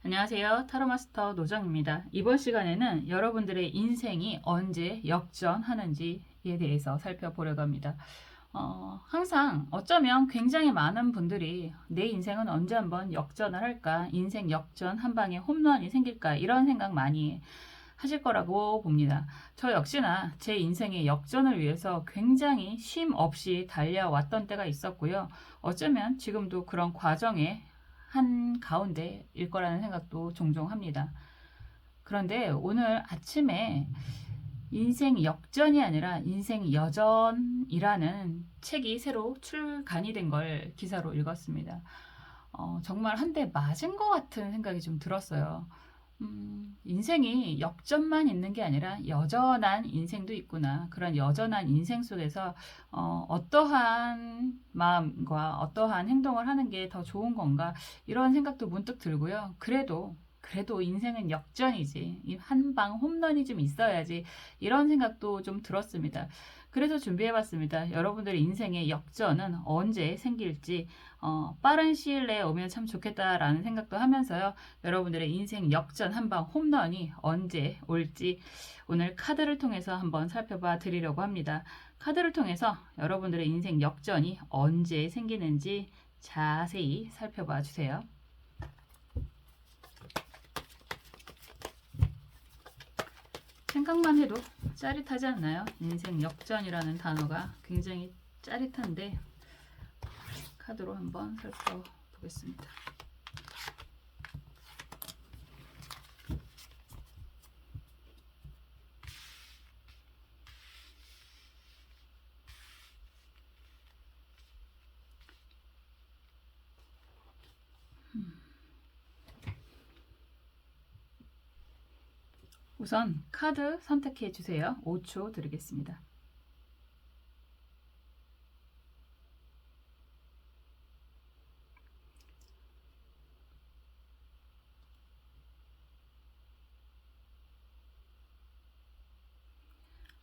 안녕하세요. 타로마스터 노정입니다. 이번 시간에는 여러분들의 인생이 언제 역전하는지에 대해서 살펴보려고 합니다. 항상 어쩌면 굉장히 많은 분들이 내 인생은 언제 한번 역전을 할까? 인생 역전 한 방에 홈런이 생길까? 이런 생각 많이 하실 거라고 봅니다. 저 역시나 제 인생의 역전을 위해서 굉장히 쉼 없이 달려왔던 때가 있었고요. 어쩌면 지금도 그런 과정에 한 가운데일 거라는 생각도 종종 합니다. 그런데 오늘 아침에 인생 역전이 아니라 인생 여전이라는 책이 새로 출간이 된 걸 기사로 읽었습니다. 정말 한 대 맞은 것 같은 생각이 좀 들었어요. 인생이 역전만 있는 게 아니라 여전한 인생도 있구나. 그런 여전한 인생 속에서 어떠한 마음과 어떠한 행동을 하는 게 더 좋은 건가 이런 생각도 문득 들고요. 그래도 인생은 역전이지. 한 방 홈런이 좀 있어야지. 이런 생각도 좀 들었습니다. 그래서 준비해봤습니다. 여러분들의 인생의 역전은 언제 생길지 빠른 시일 내에 오면 참 좋겠다라는 생각도 하면서요. 여러분들의 인생 역전 한방 홈런이 언제 올지 오늘 카드를 통해서 한번 살펴봐 드리려고 합니다. 카드를 통해서 여러분들의 인생 역전이 언제 생기는지 자세히 살펴봐 주세요. 생각만 해도 짜릿하지 않나요? 인생 역전이라는 단어가 굉장히 짜릿한데 카드로 한번 살펴보겠습니다. 우선 카드 선택해 주세요. 5초 드리겠습니다.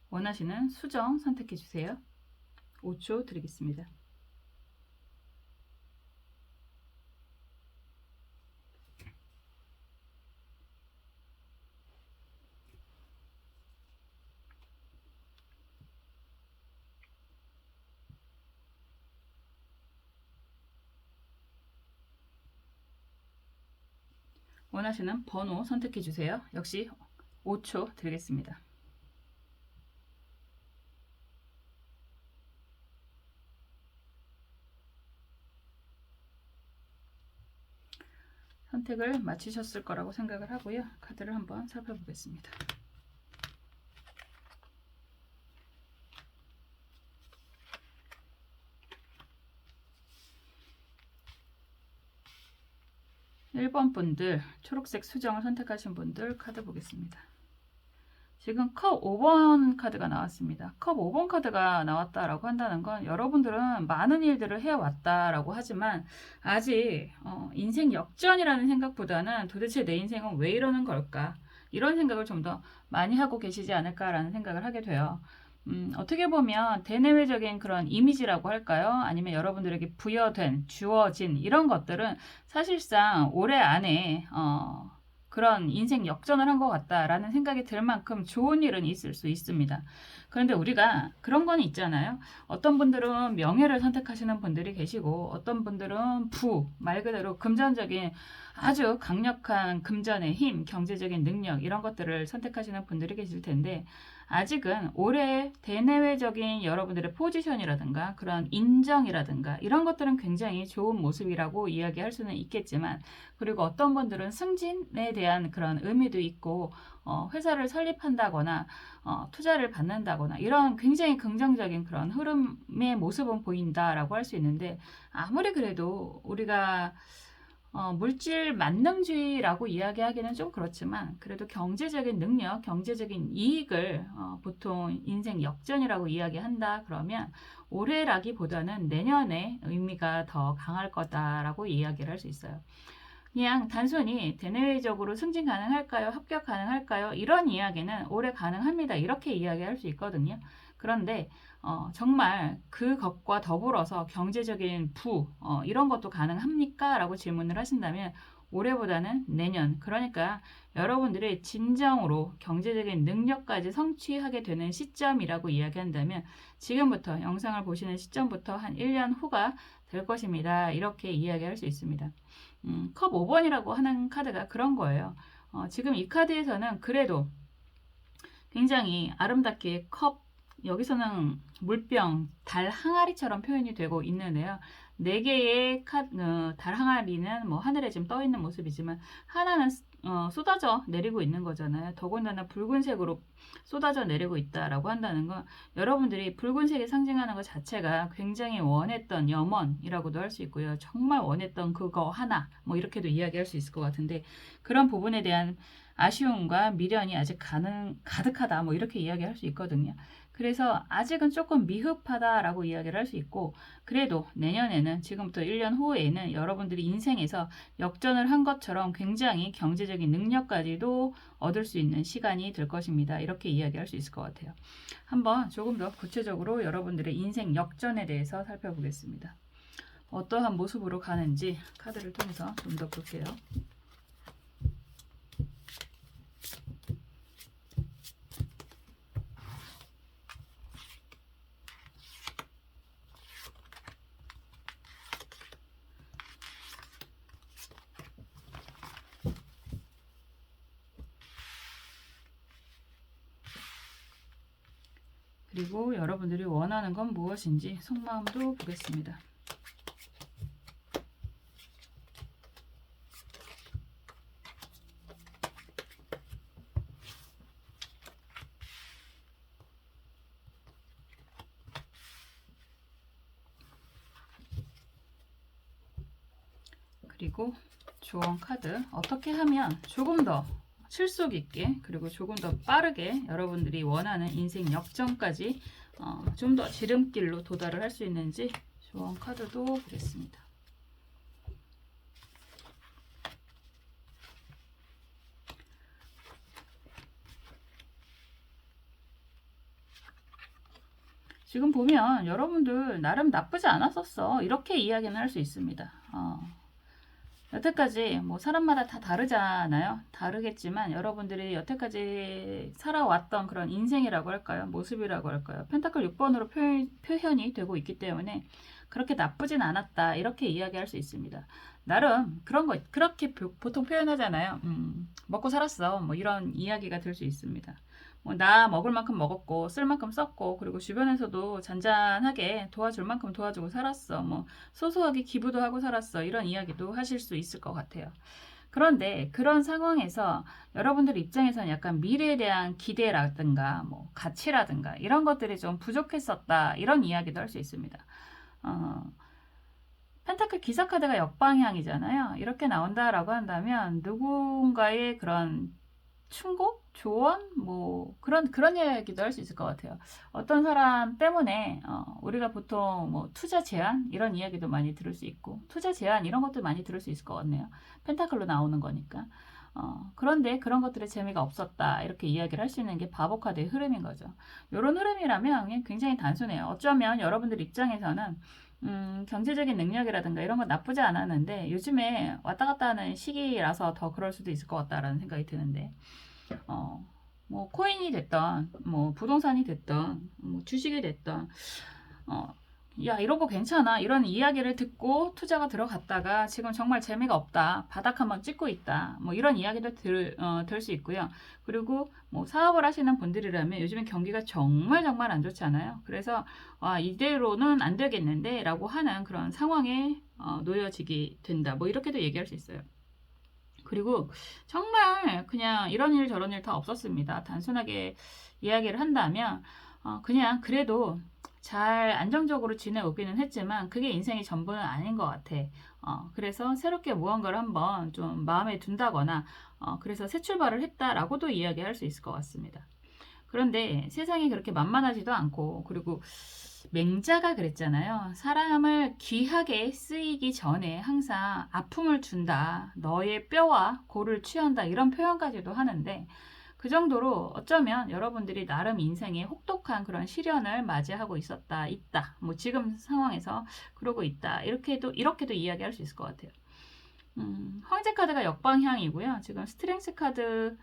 원하시는 수정 선택해 주세요. 5초 드리겠습니다. 원하시는 번호 선택해 주세요. 역시 5초 드리겠습니다. 선택을 마치셨을 거라고 생각을 하고요. 카드를 한번 살펴보겠습니다. (1번) 분들, 초록색 수정을 선택하신 분들 카드 보겠습니다. 지금 컵 5번 카드가 나왔습니다. 컵 5번 카드가 나왔다라고 한다는 건 여러분들은 많은 일들을 해왔다라고 하지만 아직 인생 역전이라는 생각보다는 도대체 내 인생은 왜 이러는 걸까? 이런 생각을 좀 더 많이 하고 계시지 않을까라는 생각을 하게 돼요. 어떻게 보면 대내외적인 그런 이미지라고 할까요? 아니면 여러분들에게 부여된, 주어진 이런 것들은 사실상 올해 안에 그런 인생 역전을 한 것 같다라는 생각이 들 만큼 좋은 일은 있을 수 있습니다. 그런데 우리가 그런 건 있잖아요. 어떤 분들은 명예를 선택하시는 분들이 계시고 어떤 분들은 말 그대로 금전적인 아주 강력한 금전의 힘, 경제적인 능력 이런 것들을 선택하시는 분들이 계실 텐데 아직은 올해 대내외적인 여러분들의 포지션이라든가 그런 인정이라든가 이런 것들은 굉장히 좋은 모습이라고 이야기할 수는 있겠지만 그리고 어떤 분들은 승진에 대한 그런 의미도 있고 회사를 설립한다거나 투자를 받는다거나 이런 굉장히 긍정적인 그런 흐름의 모습은 보인다라고 할 수 있는데 아무리 그래도 우리가 물질 만능주의라고 이야기하기는 좀 그렇지만 그래도 경제적인 능력, 경제적인 이익을 보통 인생 역전이라고 이야기한다 그러면 올해라기보다는 내년에 의미가 더 강할 거다라고 이야기를 할 수 있어요. 그냥 단순히 대내외적으로 승진 가능할까요? 합격 가능할까요? 이런 이야기는 올해 가능합니다. 이렇게 이야기할 수 있거든요. 그런데 정말 그것과 더불어서 경제적인 이런 것도 가능합니까? 라고 질문을 하신다면 올해보다는 내년, 그러니까 여러분들이 진정으로 경제적인 능력까지 성취하게 되는 시점이라고 이야기한다면 지금부터 영상을 보시는 시점부터 한 1년 후가 될 것입니다. 이렇게 이야기할 수 있습니다. 컵 5번이라고 하는 카드가 그런 거예요. 지금 이 카드에서는 그래도 굉장히 아름답게 여기서는 물병, 달 항아리처럼 표현이 되고 있는데요. 4개의 달 항아리는 뭐 하늘에 지금 떠 있는 모습이지만 하나는 쏟아져 내리고 있는 거잖아요. 더군다나 붉은색으로 쏟아져 내리고 있다라고 한다는 건 여러분들이 붉은색이 상징하는 것 자체가 굉장히 원했던 염원이라고도 할 수 있고요. 정말 원했던 그거 하나 뭐 이렇게도 이야기할 수 있을 것 같은데 그런 부분에 대한 아쉬움과 미련이 아직 가득하다 뭐 이렇게 이야기할 수 있거든요. 그래서 아직은 조금 미흡하다라고 이야기를 할 수 있고 그래도 내년에는 지금부터 1년 후에는 여러분들이 인생에서 역전을 한 것처럼 굉장히 경제적인 능력까지도 얻을 수 있는 시간이 될 것입니다. 이렇게 이야기할 수 있을 것 같아요. 한번 조금 더 구체적으로 여러분들의 인생 역전에 대해서 살펴보겠습니다. 어떠한 모습으로 가는지 카드를 통해서 좀 더 볼게요. 그리고 여러분들이 원하는 건 무엇인지 속마음도 보겠습니다. 그리고 조언 카드 어떻게 하면 조금 더 실속 있게 그리고 조금 더 빠르게 여러분들이 원하는 인생 역전까지 좀 더 지름길로 도달을 할 수 있는지 조언 카드도 보겠습니다. 지금 보면 여러분들 나름 나쁘지 않았었어 이렇게 이야기는 할 수 있습니다. 여태까지 뭐 사람마다 다 다르잖아요. 다르겠지만 여러분들이 여태까지 살아왔던 그런 인생이라고 할까요? 모습이라고 할까요? 펜타클 6번으로 표현이 되고 있기 때문에 그렇게 나쁘진 않았다. 이렇게 이야기할 수 있습니다. 나름 그런 거 그렇게 보통 표현하잖아요. 먹고 살았어. 뭐 이런 이야기가 될 수 있습니다. 뭐 나 먹을 만큼 먹었고 쓸 만큼 썼고 그리고 주변에서도 잔잔하게 도와줄 만큼 도와주고 살았어. 뭐 소소하게 기부도 하고 살았어. 이런 이야기도 하실 수 있을 것 같아요. 그런데 그런 상황에서 여러분들 입장에서는 약간 미래에 대한 기대라든가 뭐 가치라든가 이런 것들이 좀 부족했었다. 이런 이야기도 할 수 있습니다. 펜타클 기사 카드가 역방향이잖아요. 이렇게 나온다라고 한다면 누군가의 그런 충고? 조언? 뭐 그런 이야기도 할 수 있을 것 같아요. 어떤 사람 때문에 우리가 보통 뭐 투자 제한 이런 이야기도 많이 들을 수 있고 투자 제한 이런 것도 많이 들을 수 있을 것 같네요. 펜타클로 나오는 거니까. 그런데 그런 것들의 재미가 없었다 이렇게 이야기를 할 수 있는 게 바보 카드의 흐름인 거죠. 이런 흐름이라면 굉장히 단순해요. 어쩌면 여러분들 입장에서는 경제적인 능력이라든가 이런 건 나쁘지 않았는데 요즘에 왔다 갔다 하는 시기라서 더 그럴 수도 있을 것 같다라는 생각이 드는데 뭐 코인이 됐던 뭐 부동산이 됐던 뭐 주식이 됐던 야 이런 거 괜찮아 이런 이야기를 듣고 투자가 들어갔다가 지금 정말 재미가 없다 바닥 한번 찍고 있다 뭐 이런 이야기도 들 수 있고요. 그리고 뭐 사업을 하시는 분들이라면 요즘엔 경기가 정말 안 좋잖아요. 그래서 이대로는 안 되겠는데 라고 하는 그런 상황에 놓여지게 된다 뭐 이렇게도 얘기할 수 있어요. 그리고 정말 그냥 이런 일 저런 일 다 없었습니다. 단순하게 이야기를 한다면 그냥 그래도 잘 안정적으로 지내오기는 했지만 그게 인생의 전부는 아닌 것 같아. 그래서 새롭게 무언가를 한번 좀 마음에 둔다거나 그래서 새 출발을 했다라고도 이야기할 수 있을 것 같습니다. 그런데 세상이 그렇게 만만하지도 않고 그리고 맹자가 그랬잖아요. 사람을 귀하게 쓰이기 전에 항상 아픔을 준다. 너의 뼈와 골을 취한다. 이런 표현까지도 하는데 그 정도로 어쩌면 여러분들이 나름 인생에 혹독한 그런 시련을 맞이하고 있다. 뭐 지금 상황에서 그러고 있다. 이렇게도 이야기할 수 있을 것 같아요. 황제 카드가 역방향이고요. 지금 스트렝스 카드,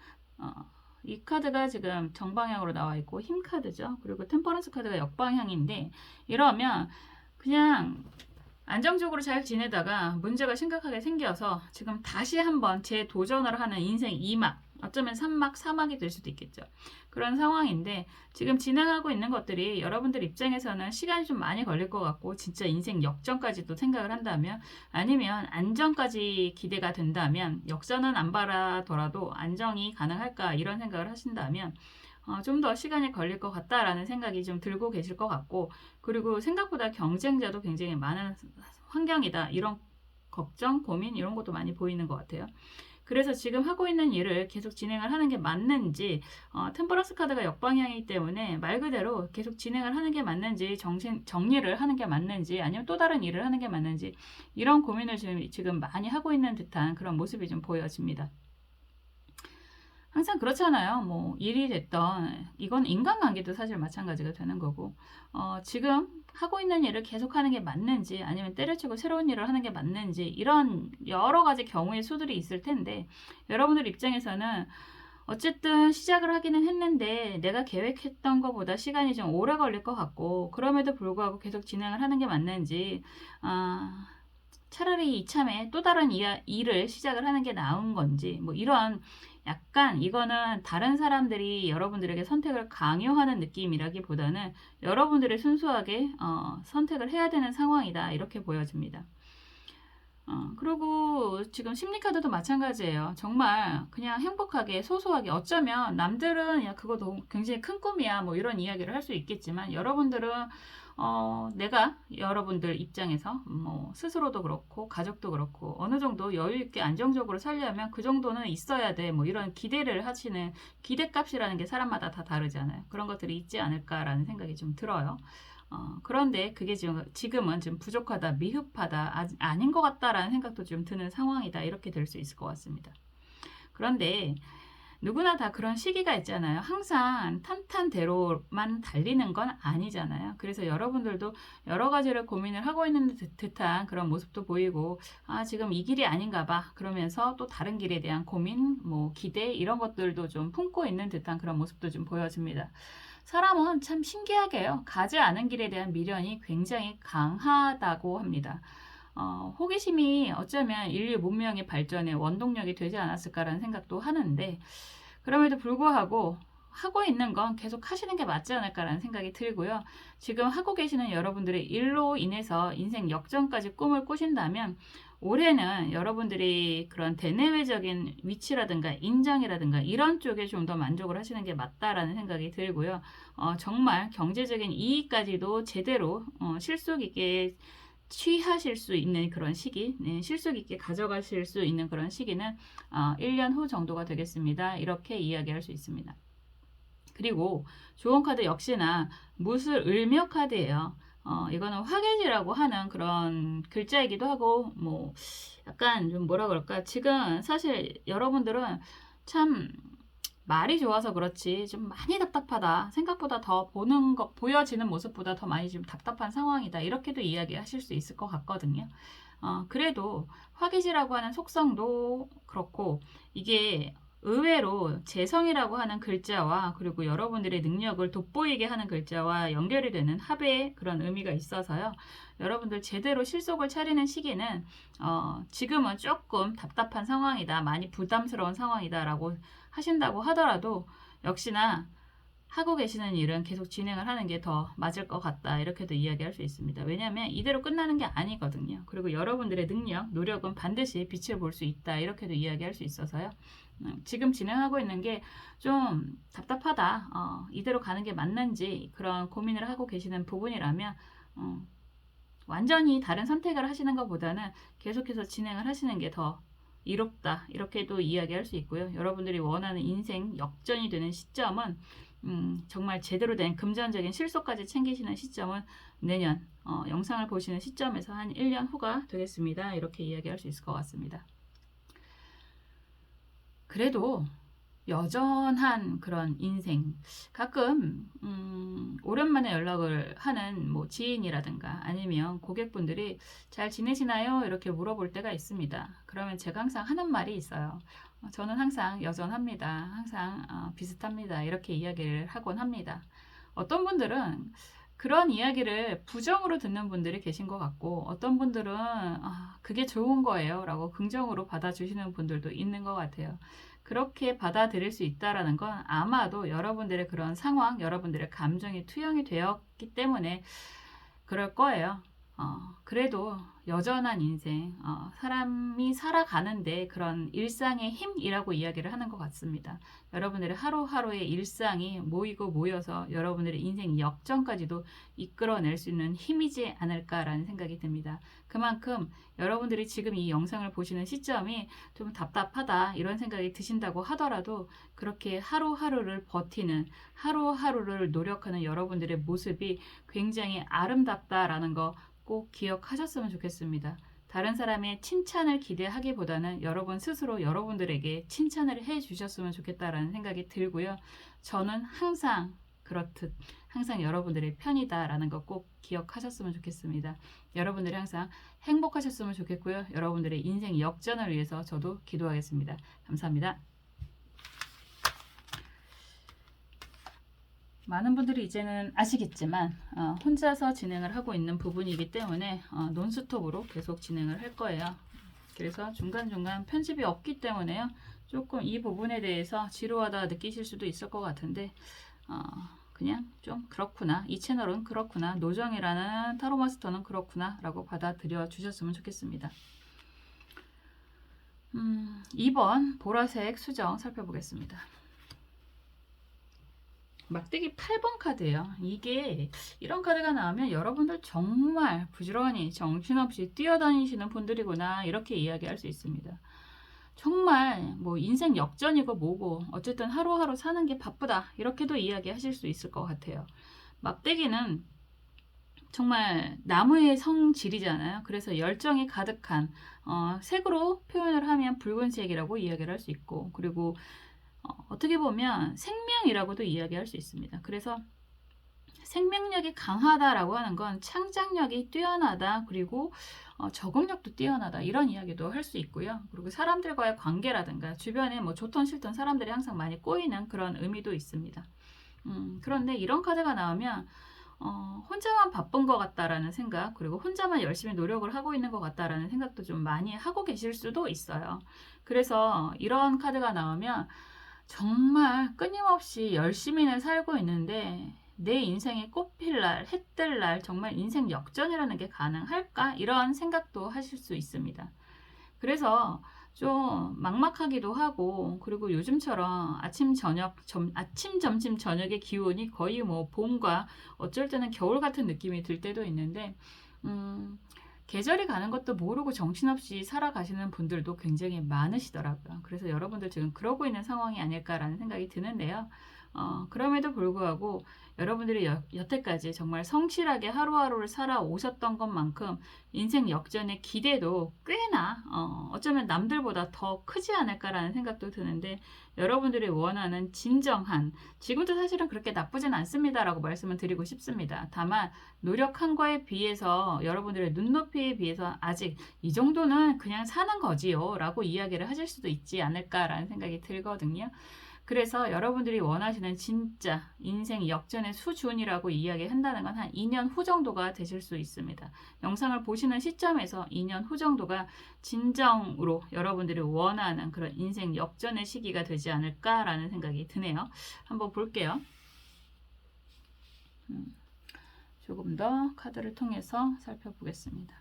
이 카드가 지금 정방향으로 나와 있고 힘 카드죠. 그리고 템퍼런스 카드가 역방향인데, 이러면 그냥 안정적으로 잘 지내다가 문제가 심각하게 생겨서 지금 다시 한번 재도전을 하는 인생 2막, 어쩌면 3막, 4막이 될 수도 있겠죠. 그런 상황인데, 지금 진행하고 있는 것들이 여러분들 입장에서는 시간이 좀 많이 걸릴 것 같고, 진짜 인생 역전까지도 생각을 한다면, 아니면 안정까지 기대가 된다면, 역전은 안 바라더라도 안정이 가능할까 이런 생각을 하신다면, 좀 더 시간이 걸릴 것 같다라는 생각이 좀 들고 계실 것 같고, 그리고 생각보다 경쟁자도 굉장히 많은 환경이다. 이런 걱정, 고민 이런 것도 많이 보이는 것 같아요. 그래서 지금 하고 있는 일을 계속 진행을 하는 게 맞는지, 템퍼런스 카드가 역방향이기 때문에 말 그대로 계속 진행을 하는 게 맞는지, 정리를 하는 게 맞는지, 아니면 또 다른 일을 하는 게 맞는지, 이런 고민을 지금 많이 하고 있는 듯한 그런 모습이 좀 보여집니다. 항상 그렇잖아요. 뭐 일이 됐던, 이건 인간관계도 사실 마찬가지가 되는 거고, 지금 하고 있는 일을 계속하는 게 맞는지, 아니면 때려치고 새로운 일을 하는 게 맞는지, 이런 여러 가지 경우의 수들이 있을 텐데, 여러분들 입장에서는 어쨌든 시작을 하기는 했는데 내가 계획했던 것보다 시간이 좀 오래 걸릴 것 같고, 그럼에도 불구하고 계속 진행을 하는 게 맞는지, 차라리 이참에 또 다른 일을 시작을 하는 게 나은 건지, 뭐 이런, 약간 이거는 다른 사람들이 여러분들에게 선택을 강요하는 느낌이라기보다는 여러분들이 순수하게 선택을 해야 되는 상황이다, 이렇게 보여집니다. 그리고 지금 심리카드도 마찬가지예요. 정말 그냥 행복하게 소소하게, 어쩌면 남들은 야 그거 너무 굉장히 큰 꿈이야 뭐 이런 이야기를 할 수 있겠지만, 여러분들은 내가 여러분들 입장에서 뭐 스스로도 그렇고 가족도 그렇고 어느 정도 여유 있게 안정적으로 살려면 그 정도는 있어야 돼, 뭐 이런 기대를 하시는, 기대값이라는 게 사람마다 다 다르잖아요. 그런 것들이 있지 않을까라는 생각이 좀 들어요. 그런데 그게 지금은 좀 부족하다, 미흡하다, 아닌 것 같다라는 생각도 좀 드는 상황이다, 이렇게 될 수 있을 것 같습니다. 그런데 누구나 다 그런 시기가 있잖아요. 항상 탄탄대로만 달리는 건 아니잖아요. 그래서 여러분들도 여러 가지를 고민을 하고 있는 듯한 그런 모습도 보이고, 지금 이 길이 아닌가 봐 그러면서 또 다른 길에 대한 고민, 뭐 기대, 이런 것들도 좀 품고 있는 듯한 그런 모습도 좀 보여집니다. 사람은 참 신기하게요, 가지 않은 길에 대한 미련이 굉장히 강하다고 합니다. 호기심이 어쩌면 인류 문명의 발전의 원동력이 되지 않았을까라는 생각도 하는데, 그럼에도 불구하고 하고 있는 건 계속 하시는 게 맞지 않을까라는 생각이 들고요. 지금 하고 계시는 여러분들의 일로 인해서 인생 역전까지 꿈을 꾸신다면, 올해는 여러분들이 그런 대내외적인 위치라든가 인정이라든가 이런 쪽에 좀 더 만족을 하시는 게 맞다라는 생각이 들고요. 정말 경제적인 이익까지도 제대로 실속 있게 취하실 수 있는 그런 시기, 실속 있게 가져가실 수 있는 그런 시기는 1년 후 정도가 되겠습니다. 이렇게 이야기할 수 있습니다. 그리고 좋은 카드 역시나 무술 을묘 카드예요. 이거는 화개지라고 하는 그런 글자이기도 하고, 뭐 약간 좀 뭐라 그럴까, 지금 사실 여러분들은 참 말이 좋아서 그렇지 좀 많이 답답하다, 생각보다 더 보여지는 모습보다 더 많이 좀 답답한 상황이다, 이렇게도 이야기하실 수 있을 것 같거든요. 그래도 화기지라고 하는 속성도 그렇고, 이게 의외로 재성이라고 하는 글자와 그리고 여러분들의 능력을 돋보이게 하는 글자와 연결이 되는 합의 그런 의미가 있어서요. 여러분들 제대로 실속을 차리는 시기는 지금은 조금 답답한 상황이다, 많이 부담스러운 상황이다 라고 하신다고 하더라도, 역시나 하고 계시는 일은 계속 진행을 하는 게 더 맞을 것 같다, 이렇게도 이야기할 수 있습니다. 왜냐하면 이대로 끝나는 게 아니거든요. 그리고 여러분들의 능력, 노력은 반드시 빛을 볼 수 있다, 이렇게도 이야기할 수 있어서요. 지금 진행하고 있는 게 좀 답답하다, 이대로 가는 게 맞는지 그런 고민을 하고 계시는 부분이라면, 완전히 다른 선택을 하시는 것보다는 계속해서 진행을 하시는 게 더 이롭다, 이렇게도 이야기할 수 있고요. 여러분들이 원하는 인생 역전이 되는 시점은, 정말 제대로 된 금전적인 실속까지 챙기시는 시점은 내년 영상을 보시는 시점에서 한 1년 후가 되겠습니다. 이렇게 이야기할 수 있을 것 같습니다. 그래도 여전한 그런 인생. 가끔 오랜만에 연락을 하는 뭐 지인이라든가 아니면 고객분들이 잘 지내시나요? 이렇게 물어볼 때가 있습니다. 그러면 제가 항상 하는 말이 있어요. 저는 항상 여전합니다. 항상 비슷합니다. 이렇게 이야기를 하곤 합니다. 어떤 분들은 그런 이야기를 부정으로 듣는 분들이 계신 것 같고, 어떤 분들은 그게 좋은 거예요 라고 긍정으로 받아주시는 분들도 있는 것 같아요. 그렇게 받아들일 수 있다라는 건 아마도 여러분들의 그런 상황, 여러분들의 감정이 투영이 되었기 때문에 그럴 거예요. 그래도 여전한 인생, 사람이 살아가는데 그런 일상의 힘이라고 이야기를 하는 것 같습니다. 여러분들의 하루하루의 일상이 모이고 모여서 여러분들의 인생 역전까지도 이끌어낼 수 있는 힘이지 않을까라는 생각이 듭니다. 그만큼 여러분들이 지금 이 영상을 보시는 시점이 좀 답답하다 이런 생각이 드신다고 하더라도 그렇게 하루하루를 버티는, 하루하루를 노력하는 여러분들의 모습이 굉장히 아름답다라는 거 꼭 기억하셨으면 좋겠습니다. 다른 사람의 칭찬을 기대하기보다는 여러분 스스로 여러분들에게 칭찬을 해 주셨으면 좋겠다라는 생각이 들고요. 저는 항상 그렇듯 항상 여러분들의 편이다라는 거 꼭 기억하셨으면 좋겠습니다. 여러분들이 항상 행복하셨으면 좋겠고요. 여러분들의 인생 역전을 위해서 저도 기도하겠습니다. 감사합니다. 많은 분들이 이제는 아시겠지만 혼자서 진행을 하고 있는 부분이기 때문에 논스톱으로 계속 진행을 할 거예요. 그래서 중간중간 편집이 없기 때문에요. 조금 이 부분에 대해서 지루하다 느끼실 수도 있을 것 같은데 그냥 좀 그렇구나. 이 채널은 그렇구나. 노정이라는 타로마스터는 그렇구나 라고 받아들여 주셨으면 좋겠습니다. 2번 보라색 수정 살펴보겠습니다. 막대기 8번 카드예요. 이게 이런 카드가 나오면 여러분들 정말 부지런히 정신없이 뛰어다니시는 분들이구나 이렇게 이야기할 수 있습니다. 정말 뭐 인생 역전이고 뭐고 어쨌든 하루하루 사는 게 바쁘다 이렇게도 이야기하실 수 있을 것 같아요. 막대기는 정말 나무의 성질이잖아요. 그래서 열정이 가득한 색으로 표현을 하면 붉은색이라고 이야기를 할 수 있고, 그리고 어떻게 보면 생명이라고도 이야기할 수 있습니다. 그래서 생명력이 강하다라고 하는 건 창작력이 뛰어나다, 그리고 적응력도 뛰어나다 이런 이야기도 할 수 있고요. 그리고 사람들과의 관계라든가 주변에 뭐 좋던 싫던 사람들이 항상 많이 꼬이는 그런 의미도 있습니다. 그런데 이런 카드가 나오면 혼자만 바쁜 것 같다라는 생각, 그리고 혼자만 열심히 노력을 하고 있는 것 같다라는 생각도 좀 많이 하고 계실 수도 있어요. 그래서 이런 카드가 나오면 정말 끊임없이 열심히는 살고 있는데 내 인생에 꽃필 날, 해 뜰 날, 정말 인생 역전이라는 게 가능할까? 이런 생각도 하실 수 있습니다. 그래서 좀 막막하기도 하고, 그리고 요즘처럼 아침, 점심, 저녁의 기온이 거의 뭐 봄과 어쩔 때는 겨울 같은 느낌이 들 때도 있는데, 계절이 가는 것도 모르고 정신없이 살아가시는 분들도 굉장히 많으시더라고요. 그래서 여러분들 지금 그러고 있는 상황이 아닐까라는 생각이 드는데요. 그럼에도 불구하고 여러분들이 여태까지 정말 성실하게 하루하루를 살아오셨던 것만큼 인생 역전의 기대도 꽤나 어쩌면 남들보다 더 크지 않을까라는 생각도 드는데, 여러분들이 원하는 진정한, 지금도 사실은 그렇게 나쁘진 않습니다라고 말씀을 드리고 싶습니다. 다만 노력한 거에 비해서, 여러분들의 눈높이에 비해서 아직 이 정도는 그냥 사는 거지요 라고 이야기를 하실 수도 있지 않을까라는 생각이 들거든요. 그래서 여러분들이 원하시는 진짜 인생 역전의 수준이라고 이야기한다는 건 한 2년 후 정도가 되실 수 있습니다. 영상을 보시는 시점에서 2년 후 정도가 진정으로 여러분들이 원하는 그런 인생 역전의 시기가 되지 않을까라는 생각이 드네요. 한번 볼게요. 조금 더 카드를 통해서 살펴보겠습니다.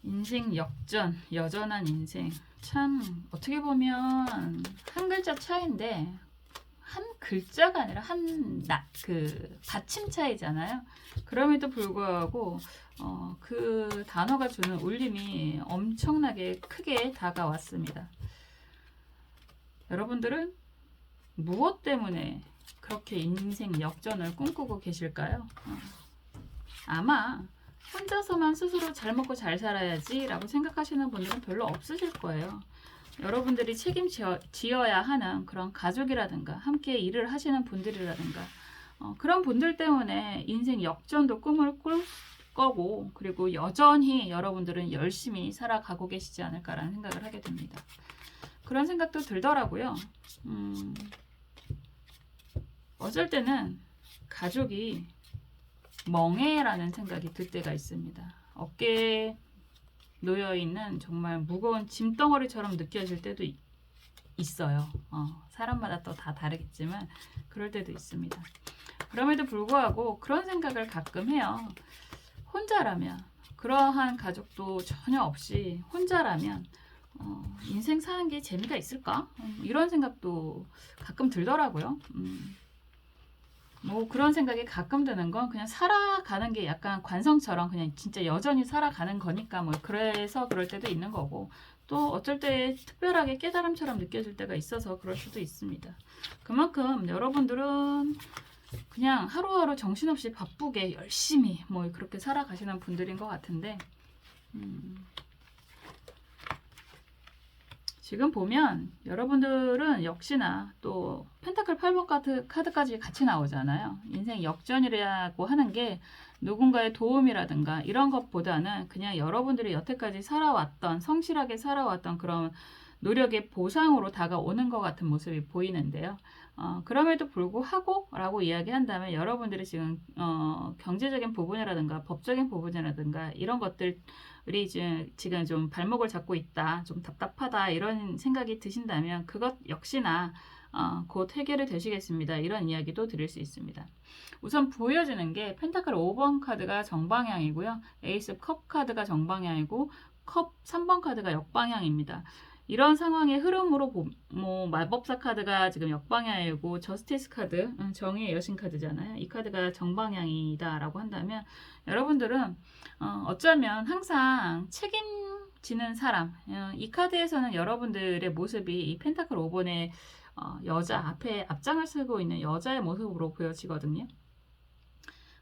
인생 역전, 여전한 인생. 참 어떻게 보면 한 글자 차이인데, 한 글자가 아니라 그 받침 차이잖아요. 그럼에도 불구하고 그 단어가 주는 울림이 엄청나게 크게 다가왔습니다. 여러분들은 무엇 때문에 그렇게 인생 역전을 꿈꾸고 계실까요? 아마 혼자서만 스스로 잘 먹고 잘 살아야지 라고 생각하시는 분들은 별로 없으실 거예요. 여러분들이 책임지어야 하는 그런 가족이라든가 함께 일을 하시는 분들이라든가 그런 분들 때문에 인생 역전도 꿈을 꿀 거고, 그리고 여전히 여러분들은 열심히 살아가고 계시지 않을까라는 생각을 하게 됩니다. 그런 생각도 들더라고요. 어쩔 때는 가족이 멍해라는 생각이 들 때가 있습니다. 어깨에 놓여있는 정말 무거운 짐덩어리처럼 느껴질 때도 있어요. 사람마다 또 다 다르겠지만 그럴 때도 있습니다. 그럼에도 불구하고 그런 생각을 가끔 해요. 혼자라면, 그러한 가족도 전혀 없이 혼자라면 인생 사는 게 재미가 있을까? 이런 생각도 가끔 들더라고요. 뭐 그런 생각이 가끔 드는 건 그냥 살아가는 게 약간 관성처럼 그냥 진짜 여전히 살아가는 거니까 뭐 그래서 그럴 때도 있는 거고, 또 어쩔 때 특별하게 깨달음처럼 느껴질 때가 있어서 그럴 수도 있습니다. 그만큼 여러분들은 그냥 하루하루 정신없이 바쁘게 열심히 뭐 그렇게 살아가시는 분들인 것 같은데, 지금 보면 여러분들은 역시나 또 펜타클 8번 카드까지 같이 나오잖아요. 인생 역전이라고 하는 게 누군가의 도움이라든가 이런 것보다는 그냥 여러분들이 여태까지 살아왔던, 성실하게 살아왔던 그런 노력의 보상으로 다가오는 것 같은 모습이 보이는데요. 그럼에도 불구하고 라고 이야기한다면 여러분들이 지금 경제적인 부분이라든가 법적인 부분이라든가 이런 것들이 지금 좀 발목을 잡고 있다, 좀 답답하다 이런 생각이 드신다면 그것 역시나 곧 해결이 되시겠습니다. 이런 이야기도 드릴 수 있습니다. 우선 보여지는 게 펜타클 5번 카드가 정방향이고요. 에이스 컵 카드가 정방향이고 컵 3번 카드가 역방향입니다. 이런 상황의 흐름으로 뭐 마법사 카드가 지금 역방향이고 저스티스 카드, 정의의 여신 카드잖아요. 이 카드가 정방향이다 라고 한다면 여러분들은 어쩌면 항상 책임지는 사람, 이 카드에서는 여러분들의 모습이 이 펜타클 5번의 여자 앞에 앞장을 쓰고 있는 여자의 모습으로 보여지거든요.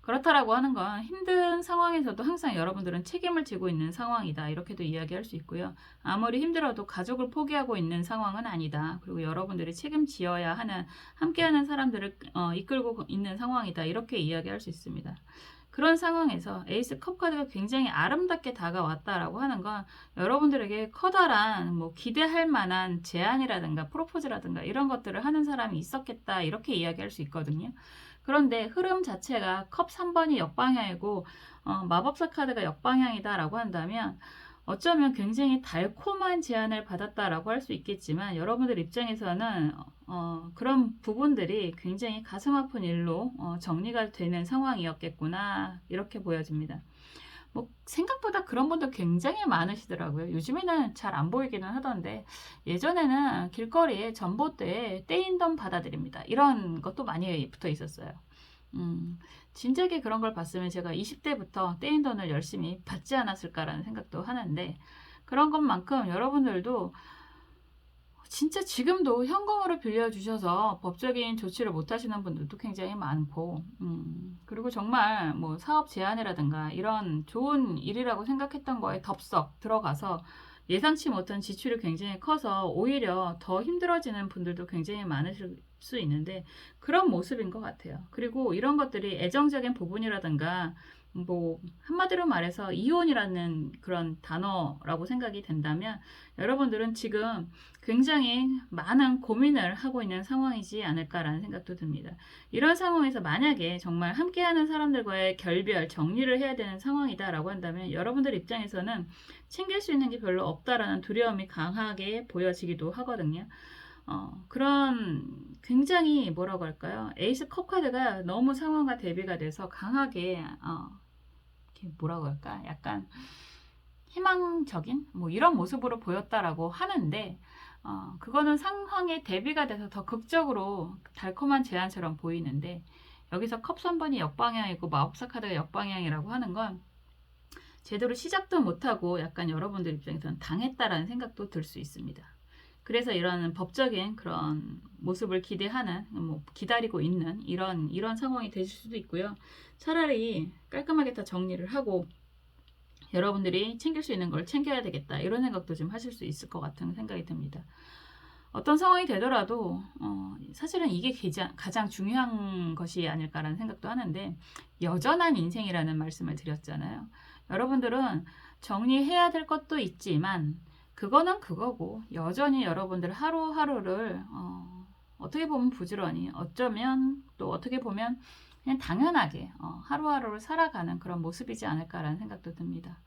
그렇다라고 하는 건 힘든 상황에서도 항상 여러분들은 책임을 지고 있는 상황이다, 이렇게도 이야기할 수 있고요. 아무리 힘들어도 가족을 포기하고 있는 상황은 아니다. 그리고 여러분들이 책임지어야 하는, 함께하는 사람들을 이끌고 있는 상황이다, 이렇게 이야기할 수 있습니다. 그런 상황에서 에이스 컵 카드가 굉장히 아름답게 다가왔다라고 하는 건 여러분들에게 커다란 뭐 기대할 만한 제안이라든가 프로포즈라든가 이런 것들을 하는 사람이 있었겠다, 이렇게 이야기할 수 있거든요. 그런데 흐름 자체가 컵 3번이 역방향이고 마법사 카드가 역방향이다 라고 한다면 어쩌면 굉장히 달콤한 제안을 받았다라고 할 수 있겠지만 여러분들 입장에서는 그런 부분들이 굉장히 가슴 아픈 일로 정리가 되는 상황이었겠구나, 이렇게 보여집니다. 뭐 생각보다 그런 분들 굉장히 많으시더라고요. 요즘에는 잘 안 보이기는 하던데 예전에는 길거리에 전봇대에 떼인 돈 받아들입니다, 이런 것도 많이 붙어 있었어요. 진작에 그런 걸 봤으면 제가 20대부터 떼인 돈을 열심히 받지 않았을까라는 생각도 하는데, 그런 것만큼 여러분들도 진짜 지금도 현금으로 빌려주셔서 법적인 조치를 못 하시는 분들도 굉장히 많고, 그리고 정말 뭐 사업 제안이라든가 이런 좋은 일이라고 생각했던 거에 덥석 들어가서 예상치 못한 지출이 굉장히 커서 오히려 더 힘들어지는 분들도 굉장히 많으실 수 있는데 그런 모습인 것 같아요. 그리고 이런 것들이 애정적인 부분이라든가 뭐 한마디로 말해서 이혼이라는 그런 단어라고 생각이 된다면 여러분들은 지금 굉장히 많은 고민을 하고 있는 상황이지 않을까라는 생각도 듭니다. 이런 상황에서 만약에 정말 함께하는 사람들과의 결별, 정리를 해야 되는 상황이다라고 한다면 여러분들 입장에서는 챙길 수 있는 게 별로 없다라는 두려움이 강하게 보여지기도 하거든요. 그런 굉장히 뭐라고 할까요? 에이스 컵 카드가 너무 상황과 대비가 돼서 강하게 뭐라고 할까? 약간 희망적인 뭐 이런 모습으로 보였다라고 하는데 그거는 상황에 대비가 돼서 더 극적으로 달콤한 제안처럼 보이는데 여기서 컵 3번이 역방향이고 마법사 카드가 역방향이라고 하는 건 제대로 시작도 못하고 약간 여러분들 입장에서는 당했다라는 생각도 들 수 있습니다. 그래서 이런 법적인 그런 모습을 기대하는, 뭐 기다리고 있는 이런 상황이 되실 수도 있고요. 차라리 깔끔하게 다 정리를 하고 여러분들이 챙길 수 있는 걸 챙겨야 되겠다. 이런 생각도 좀 하실 수 있을 것 같은 생각이 듭니다. 어떤 상황이 되더라도 사실은 이게 가장 중요한 것이 아닐까라는 생각도 하는데, 여전한 인생이라는 말씀을 드렸잖아요. 여러분들은 정리해야 될 것도 있지만 그거는 그거고, 여전히 여러분들 하루하루를 어떻게 보면 부지런히, 어쩌면 또 어떻게 보면 그냥 당연하게 하루하루를 살아가는 그런 모습이지 않을까라는 생각도 듭니다.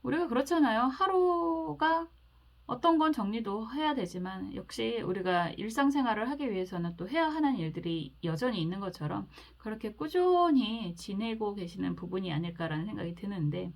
우리가 그렇잖아요. 하루가 어떤 건 정리도 해야 되지만 역시 우리가 일상생활을 하기 위해서는 또 해야 하는 일들이 여전히 있는 것처럼 그렇게 꾸준히 지내고 계시는 부분이 아닐까라는 생각이 드는데,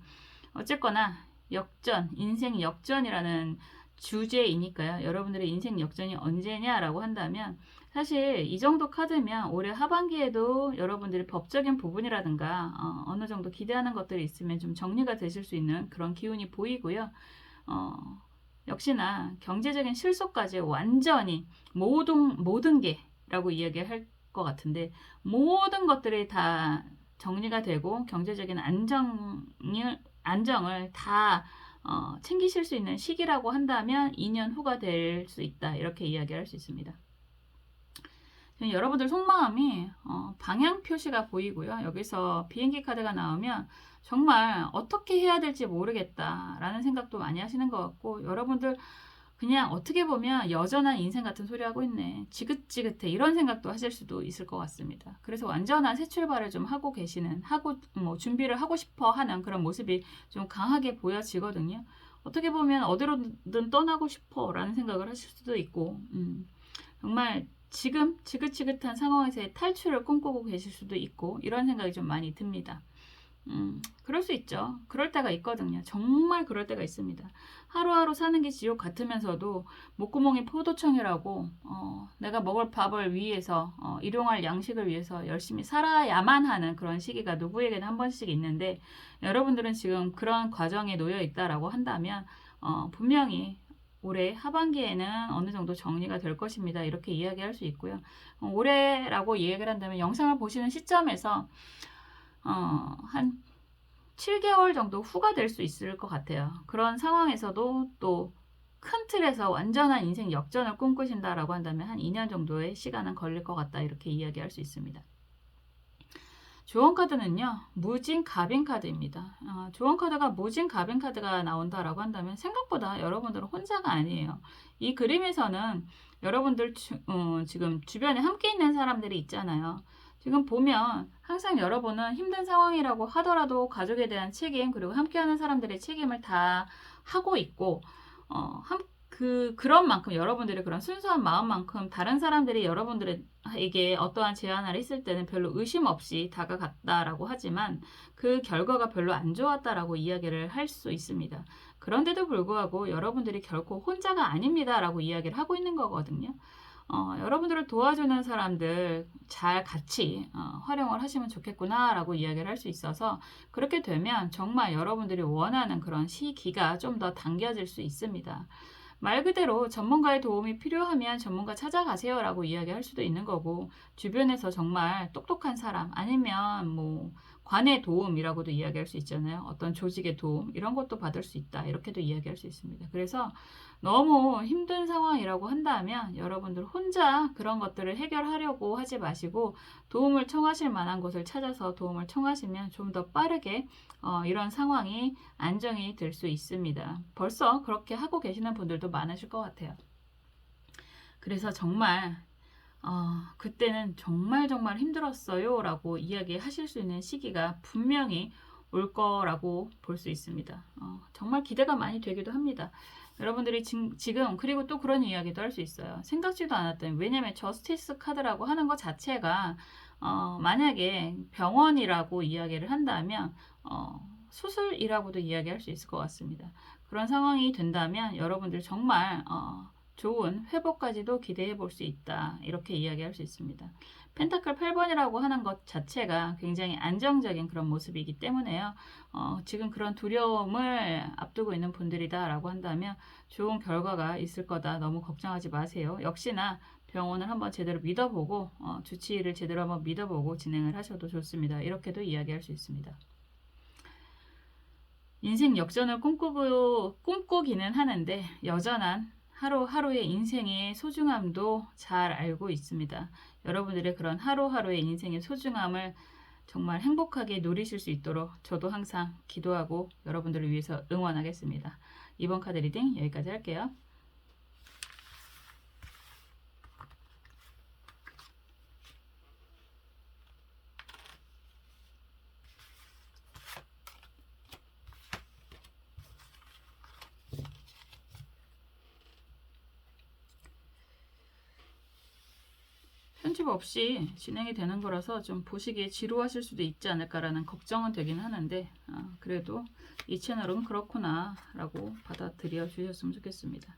어쨌거나 역전, 인생 역전이라는 주제이니까요. 여러분들의 인생 역전이 언제냐라고 한다면, 사실 이 정도 카드면 올해 하반기에도 여러분들이 법적인 부분이라든가 어느 정도 기대하는 것들이 있으면 좀 정리가 되실 수 있는 그런 기운이 보이고요. 역시나 경제적인 실속까지 완전히 모든 게라고 이야기할 것 같은데, 모든 것들이 다 정리가 되고 경제적인 안정을 다 챙기실 수 있는 시기라고 한다면 2년 후가 될 수 있다. 이렇게 이야기할 수 있습니다. 여러분들 속마음이 방향 표시가 보이고요. 여기서 비행기 카드가 나오면 정말 어떻게 해야 될지 모르겠다라는 생각도 많이 하시는 것 같고, 여러분들 그냥 어떻게 보면 여전한 인생 같은 소리 하고 있네, 지긋지긋해, 이런 생각도 하실 수도 있을 것 같습니다. 그래서 완전한 새 출발을 좀 하고 계시는, 준비를 하고 싶어 하는 그런 모습이 좀 강하게 보여지거든요. 어떻게 보면 어디로든 떠나고 싶어 라는 생각을 하실 수도 있고, 정말 지금 지긋지긋한 상황에서의 탈출을 꿈꾸고 계실 수도 있고, 이런 생각이 좀 많이 듭니다. 그럴 수 있죠. 그럴 때가 있거든요. 정말 그럴 때가 있습니다. 하루하루 사는 게 지옥 같으면서도 목구멍이 포도청이라고 내가 먹을 밥을 위해서 일용할 양식을 위해서 열심히 살아야만 하는 그런 시기가 누구에게나 한 번씩 있는데, 여러분들은 지금 그런 과정에 놓여 있다라고 한다면 분명히 올해 하반기에는 어느 정도 정리가 될 것입니다. 이렇게 이야기할 수 있고요. 올해라고 이야기를 한다면 영상을 보시는 시점에서 한 7개월 정도 후가 될 수 있을 것 같아요. 그런 상황에서도 또 큰 틀에서 완전한 인생 역전을 꿈꾸신다라고 한다면 한 2년 정도의 시간은 걸릴 것 같다. 이렇게 이야기할 수 있습니다. 조언 카드는요, 무진 가빈 카드입니다. 조언 카드가 무진 가빈 카드가 나온다라고 한다면 생각보다 여러분들은 혼자가 아니에요. 이 그림에서는 여러분들 지금 주변에 함께 있는 사람들이 있잖아요. 지금 보면 항상 여러분은 힘든 상황이라고 하더라도 가족에 대한 책임, 그리고 함께하는 사람들의 책임을 다 하고 있고, 그런 만큼 여러분들의 그런 순수한 마음만큼 다른 사람들이 여러분들에게 어떠한 제안을 했을 때는 별로 의심 없이 다가갔다라고 하지만 그 결과가 별로 안 좋았다라고 이야기를 할 수 있습니다. 그런데도 불구하고 여러분들이 결코 혼자가 아닙니다라고 이야기를 하고 있는 거거든요. 여러분들을 도와주는 사람들 잘 같이 활용을 하시면 좋겠구나 라고 이야기를 할 수 있어서, 그렇게 되면 정말 여러분들이 원하는 그런 시기가 좀 더 당겨질 수 있습니다. 말 그대로 전문가의 도움이 필요하면 전문가 찾아가세요 라고 이야기할 수도 있는 거고, 주변에서 정말 똑똑한 사람, 아니면 관의 도움이라고도 이야기할 수 있잖아요. 어떤 조직의 도움, 이런 것도 받을 수 있다, 이렇게도 이야기할 수 있습니다. 그래서 너무 힘든 상황이라고 한다면 여러분들 혼자 그런 것들을 해결하려고 하지 마시고, 도움을 청하실 만한 곳을 찾아서 도움을 청하시면 좀 더 빠르게 이런 상황이 안정이 될 수 있습니다. 벌써 그렇게 하고 계시는 분들도 많으실 것 같아요. 그래서 정말 그때는 정말 힘들었어요 라고 이야기하실 수 있는 시기가 분명히 올 거라고 볼 수 있습니다. 정말 기대가 많이 되기도 합니다. 여러분들이 지금 그리고 또 그런 이야기도 할 수 있어요. 생각지도 않았던, 왜냐면 저스티스 카드라고 하는 것 자체가 만약에 병원이라고 이야기를 한다면 수술이라고도 이야기할 수 있을 것 같습니다. 그런 상황이 된다면 여러분들 정말 좋은 회복까지도 기대해 볼 수 있다, 이렇게 이야기할 수 있습니다. 펜타클 8번이라고 하는 것 자체가 굉장히 안정적인 그런 모습이기 때문에요. 지금 그런 두려움을 앞두고 있는 분들이다 라고 한다면 좋은 결과가 있을 거다, 너무 걱정하지 마세요. 역시나 병원을 한번 제대로 믿어보고 주치의를 제대로 한번 믿어보고 진행을 하셔도 좋습니다. 이렇게도 이야기할 수 있습니다. 인생 역전을 꿈꾸기는 하는데 여전한 하루하루의 인생의 소중함도 잘 알고 있습니다. 여러분들의 그런 하루하루의 인생의 소중함을 정말 행복하게 누리실 수 있도록 저도 항상 기도하고 여러분들을 위해서 응원하겠습니다. 이번 카드 리딩 여기까지 할게요. 편집 없이 진행이 되는 거라서 좀 보시기에 지루하실 수도 있지 않을까라는 걱정은 되긴 하는데 그래도 이 채널은 그렇구나 라고 받아들여 주셨으면 좋겠습니다.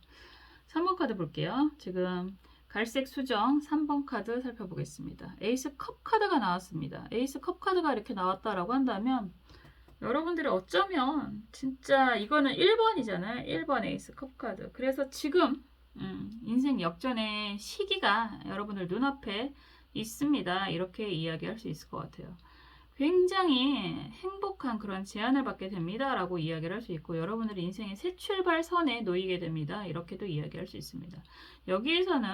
3번 카드 볼게요. 지금 갈색 수정 3번 카드 살펴보겠습니다. 에이스 컵 카드가 나왔습니다. 에이스 컵 카드가 이렇게 나왔다라고 한다면 여러분들이 어쩌면 진짜 이거는 1번이잖아요. 1번 에이스 컵 카드. 그래서 지금 인생 역전의 시기가 여러분들 눈앞에 있습니다. 이렇게 이야기할 수 있을 것 같아요. 굉장히 행복한 그런 제안을 받게 됩니다. 라고 이야기를 할 수 있고 여러분들의 인생의 새 출발선에 놓이게 됩니다. 이렇게도 이야기할 수 있습니다. 여기에서는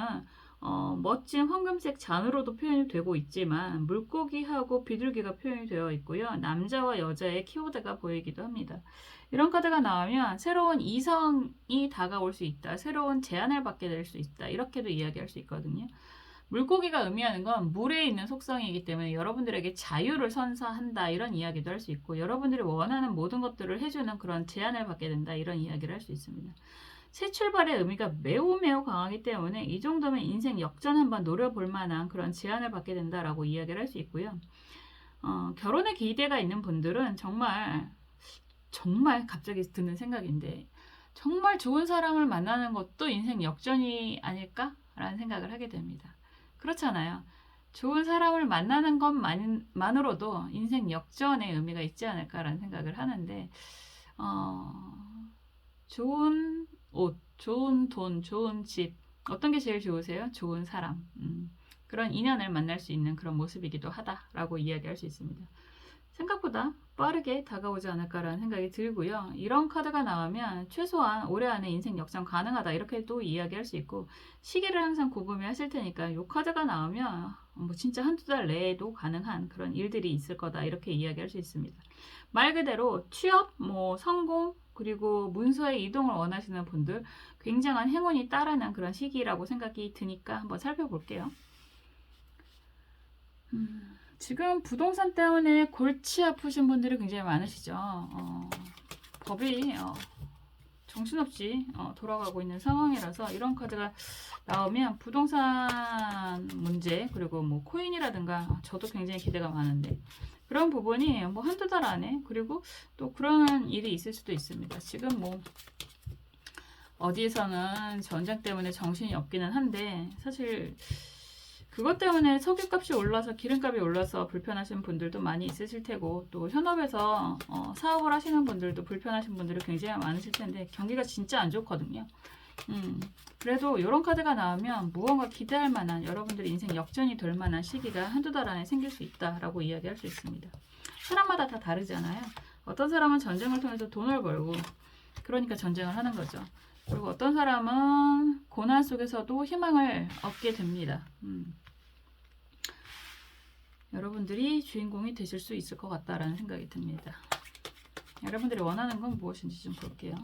멋진 황금색 잔으로도 표현이 되고 있지만 물고기하고 비둘기가 표현이 되어 있고요. 남자와 여자의 키워드가 보이기도 합니다. 이런 카드가 나오면 새로운 이성이 다가올 수 있다. 새로운 제안을 받게 될 수 있다. 이렇게도 이야기할 수 있거든요. 물고기가 의미하는 건 물에 있는 속성이기 때문에 여러분들에게 자유를 선사한다. 이런 이야기도 할 수 있고 여러분들이 원하는 모든 것들을 해주는 그런 제안을 받게 된다. 이런 이야기를 할 수 있습니다. 새 출발의 의미가 매우 강하기 때문에 이 정도면 인생 역전 한번 노려볼 만한 그런 제안을 받게 된다라고 이야기를 할 수 있고요. 결혼에 기대가 있는 분들은 정말 갑자기 드는 생각인데 정말 좋은 사람을 만나는 것도 인생 역전이 아닐까라는 생각을 하게 됩니다. 그렇잖아요. 좋은 사람을 만나는 것만으로도 인생 역전의 의미가 있지 않을까라는 생각을 하는데 좋은 옷, 좋은 돈, 좋은 집 어떤 게 제일 좋으세요? 좋은 사람 그런 인연을 만날 수 있는 그런 모습이기도 하다라고 이야기할 수 있습니다. 생각보다 빠르게 다가오지 않을까라는 생각이 들고요. 이런 카드가 나오면 최소한 올해 안에 인생 역전 가능하다 이렇게 또 이야기할 수 있고 시기를 항상 궁금해 하실 테니까 이 카드가 나오면 뭐 진짜 한두 달 내에도 가능한 그런 일들이 있을 거다 이렇게 이야기할 수 있습니다. 말 그대로 취업, 성공 그리고 문서의 이동을 원하시는 분들 굉장한 행운이 따르는 그런 시기라고 생각이 드니까 한번 살펴볼게요. 지금 부동산 때문에 골치 아프신 분들이 굉장히 많으시죠. 법이 정신없이 돌아가고 있는 상황이라서 이런 카드가 나오면 부동산 문제 그리고 뭐 코인이라든가 저도 굉장히 기대가 많은데 그런 부분이 뭐 한두 달 안에 그리고 또 그런 일이 있을 수도 있습니다. 지금 뭐 어디에서는 전쟁 때문에 정신이 없기는 한데 사실 그것 때문에 석유값이 올라서 기름값이 올라서 불편하신 분들도 많이 있으실 테고 또 현업에서 사업을 하시는 분들도 불편하신 분들이 굉장히 많으실 텐데 경기가 진짜 안 좋거든요. 그래도 이런 카드가 나오면 무언가 기대할 만한 여러분들의 인생 역전이 될 만한 시기가 한두 달 안에 생길 수 있다라고 이야기할 수 있습니다. 사람마다 다 다르잖아요. 어떤 사람은 전쟁을 통해서 돈을 벌고 그러니까 전쟁을 하는 거죠. 그리고 어떤 사람은 고난 속에서도 희망을 얻게 됩니다. 여러분들이 주인공이 되실 수 있을 것 같다라는 생각이 듭니다. 여러분들이 원하는 건 무엇인지 좀 볼게요.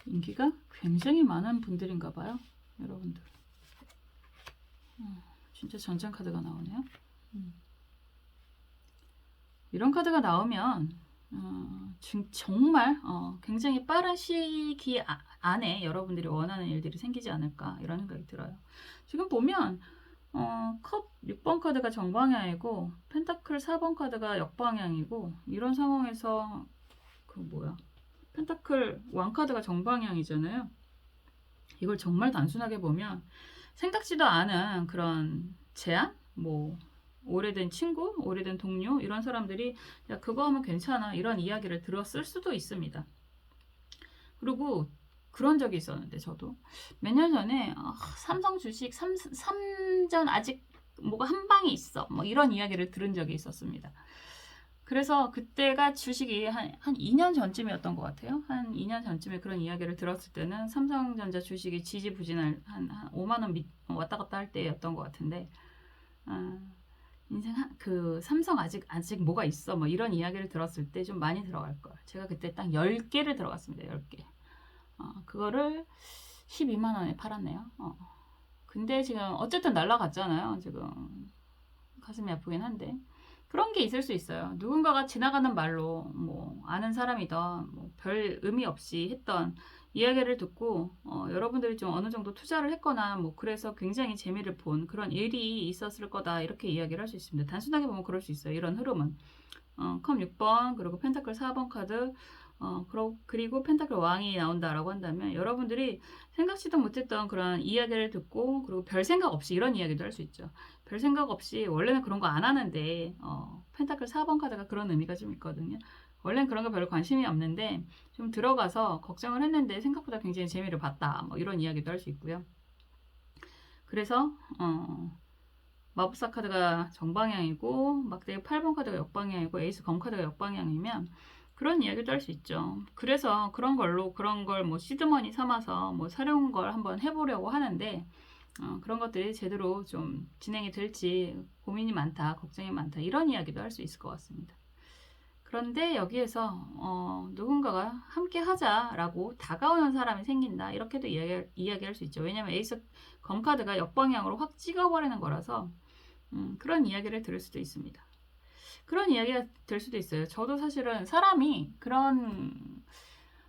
인기가 굉장히 많은 분들인가 봐요. 여러분들. 진짜 전쟁 카드가 나오네요. 이런 카드가 나오면 정말 굉장히 빠른 시기 안에 여러분들이 원하는 일들이 생기지 않을까 이런 생각이 들어요. 지금 보면 컵 6번 카드가 정방향이고 펜타클 4번 카드가 역방향이고 이런 상황에서 펜타클 왕카드가 정방향이잖아요. 이걸 정말 단순하게 보면 생각지도 않은 그런 제안? 오래된 친구, 오래된 동료 이런 사람들이 야 그거 하면 괜찮아 이런 이야기를 들었을 수도 있습니다. 그리고 그런 적이 있었는데 저도 몇 년 전에 삼성 주식 3전 아직 뭐가 한 방이 있어 이런 이야기를 들은 적이 있었습니다. 그래서 그때가 주식이 한 2년 전쯤이었던 것 같아요. 한 2년 전쯤에 그런 이야기를 들었을 때는 삼성전자 주식이 지지부진할 한 5만 원 왔다 갔다 할 때였던 것 같은데 인생 그 삼성 아직 뭐가 있어 이런 이야기를 들었을 때 좀 많이 들어갈 걸. 제가 그때 딱 10개를 들어갔습니다. 10개. 그거를 12만 원에 팔았네요. 근데 지금 어쨌든 날라갔잖아요. 지금 가슴이 아프긴 한데 그런 게 있을 수 있어요. 누군가가 지나가는 말로 아는 사람이던 별 의미 없이 했던 이야기를 듣고 여러분들이 좀 어느 정도 투자를 했거나 그래서 굉장히 재미를 본 그런 일이 있었을 거다 이렇게 이야기를 할 수 있습니다. 단순하게 보면 그럴 수 있어요. 이런 흐름은 컵 6번 그리고 펜타클 4번 카드 그리고 펜타클 왕이 나온다라고 한다면 여러분들이 생각지도 못했던 그런 이야기를 듣고 그리고 별 생각 없이 이런 이야기도 할 수 있죠. 별 생각 없이 원래는 그런 거 안 하는데 펜타클 4번 카드가 그런 의미가 좀 있거든요. 원래는 그런 거 별로 관심이 없는데 좀 들어가서 걱정을 했는데 생각보다 굉장히 재미를 봤다. 이런 이야기도 할 수 있고요. 그래서 마법사 카드가 정방향이고 막대기 8번 카드가 역방향이고 에이스 검 카드가 역방향이면 그런 이야기도 할 수 있죠. 그래서 그런 걸 시드머니 삼아서 사려운 걸 한번 해보려고 하는데 그런 것들이 제대로 좀 진행이 될지 고민이 많다, 걱정이 많다 이런 이야기도 할 수 있을 것 같습니다. 그런데 여기에서 누군가가 함께 하자라고 다가오는 사람이 생긴다 이렇게도 이야기할 수 있죠. 왜냐하면 에이스 검카드가 역방향으로 확 찍어버리는 거라서 그런 이야기를 들을 수도 있습니다. 그런 이야기가 될 수도 있어요. 저도 사실은 사람이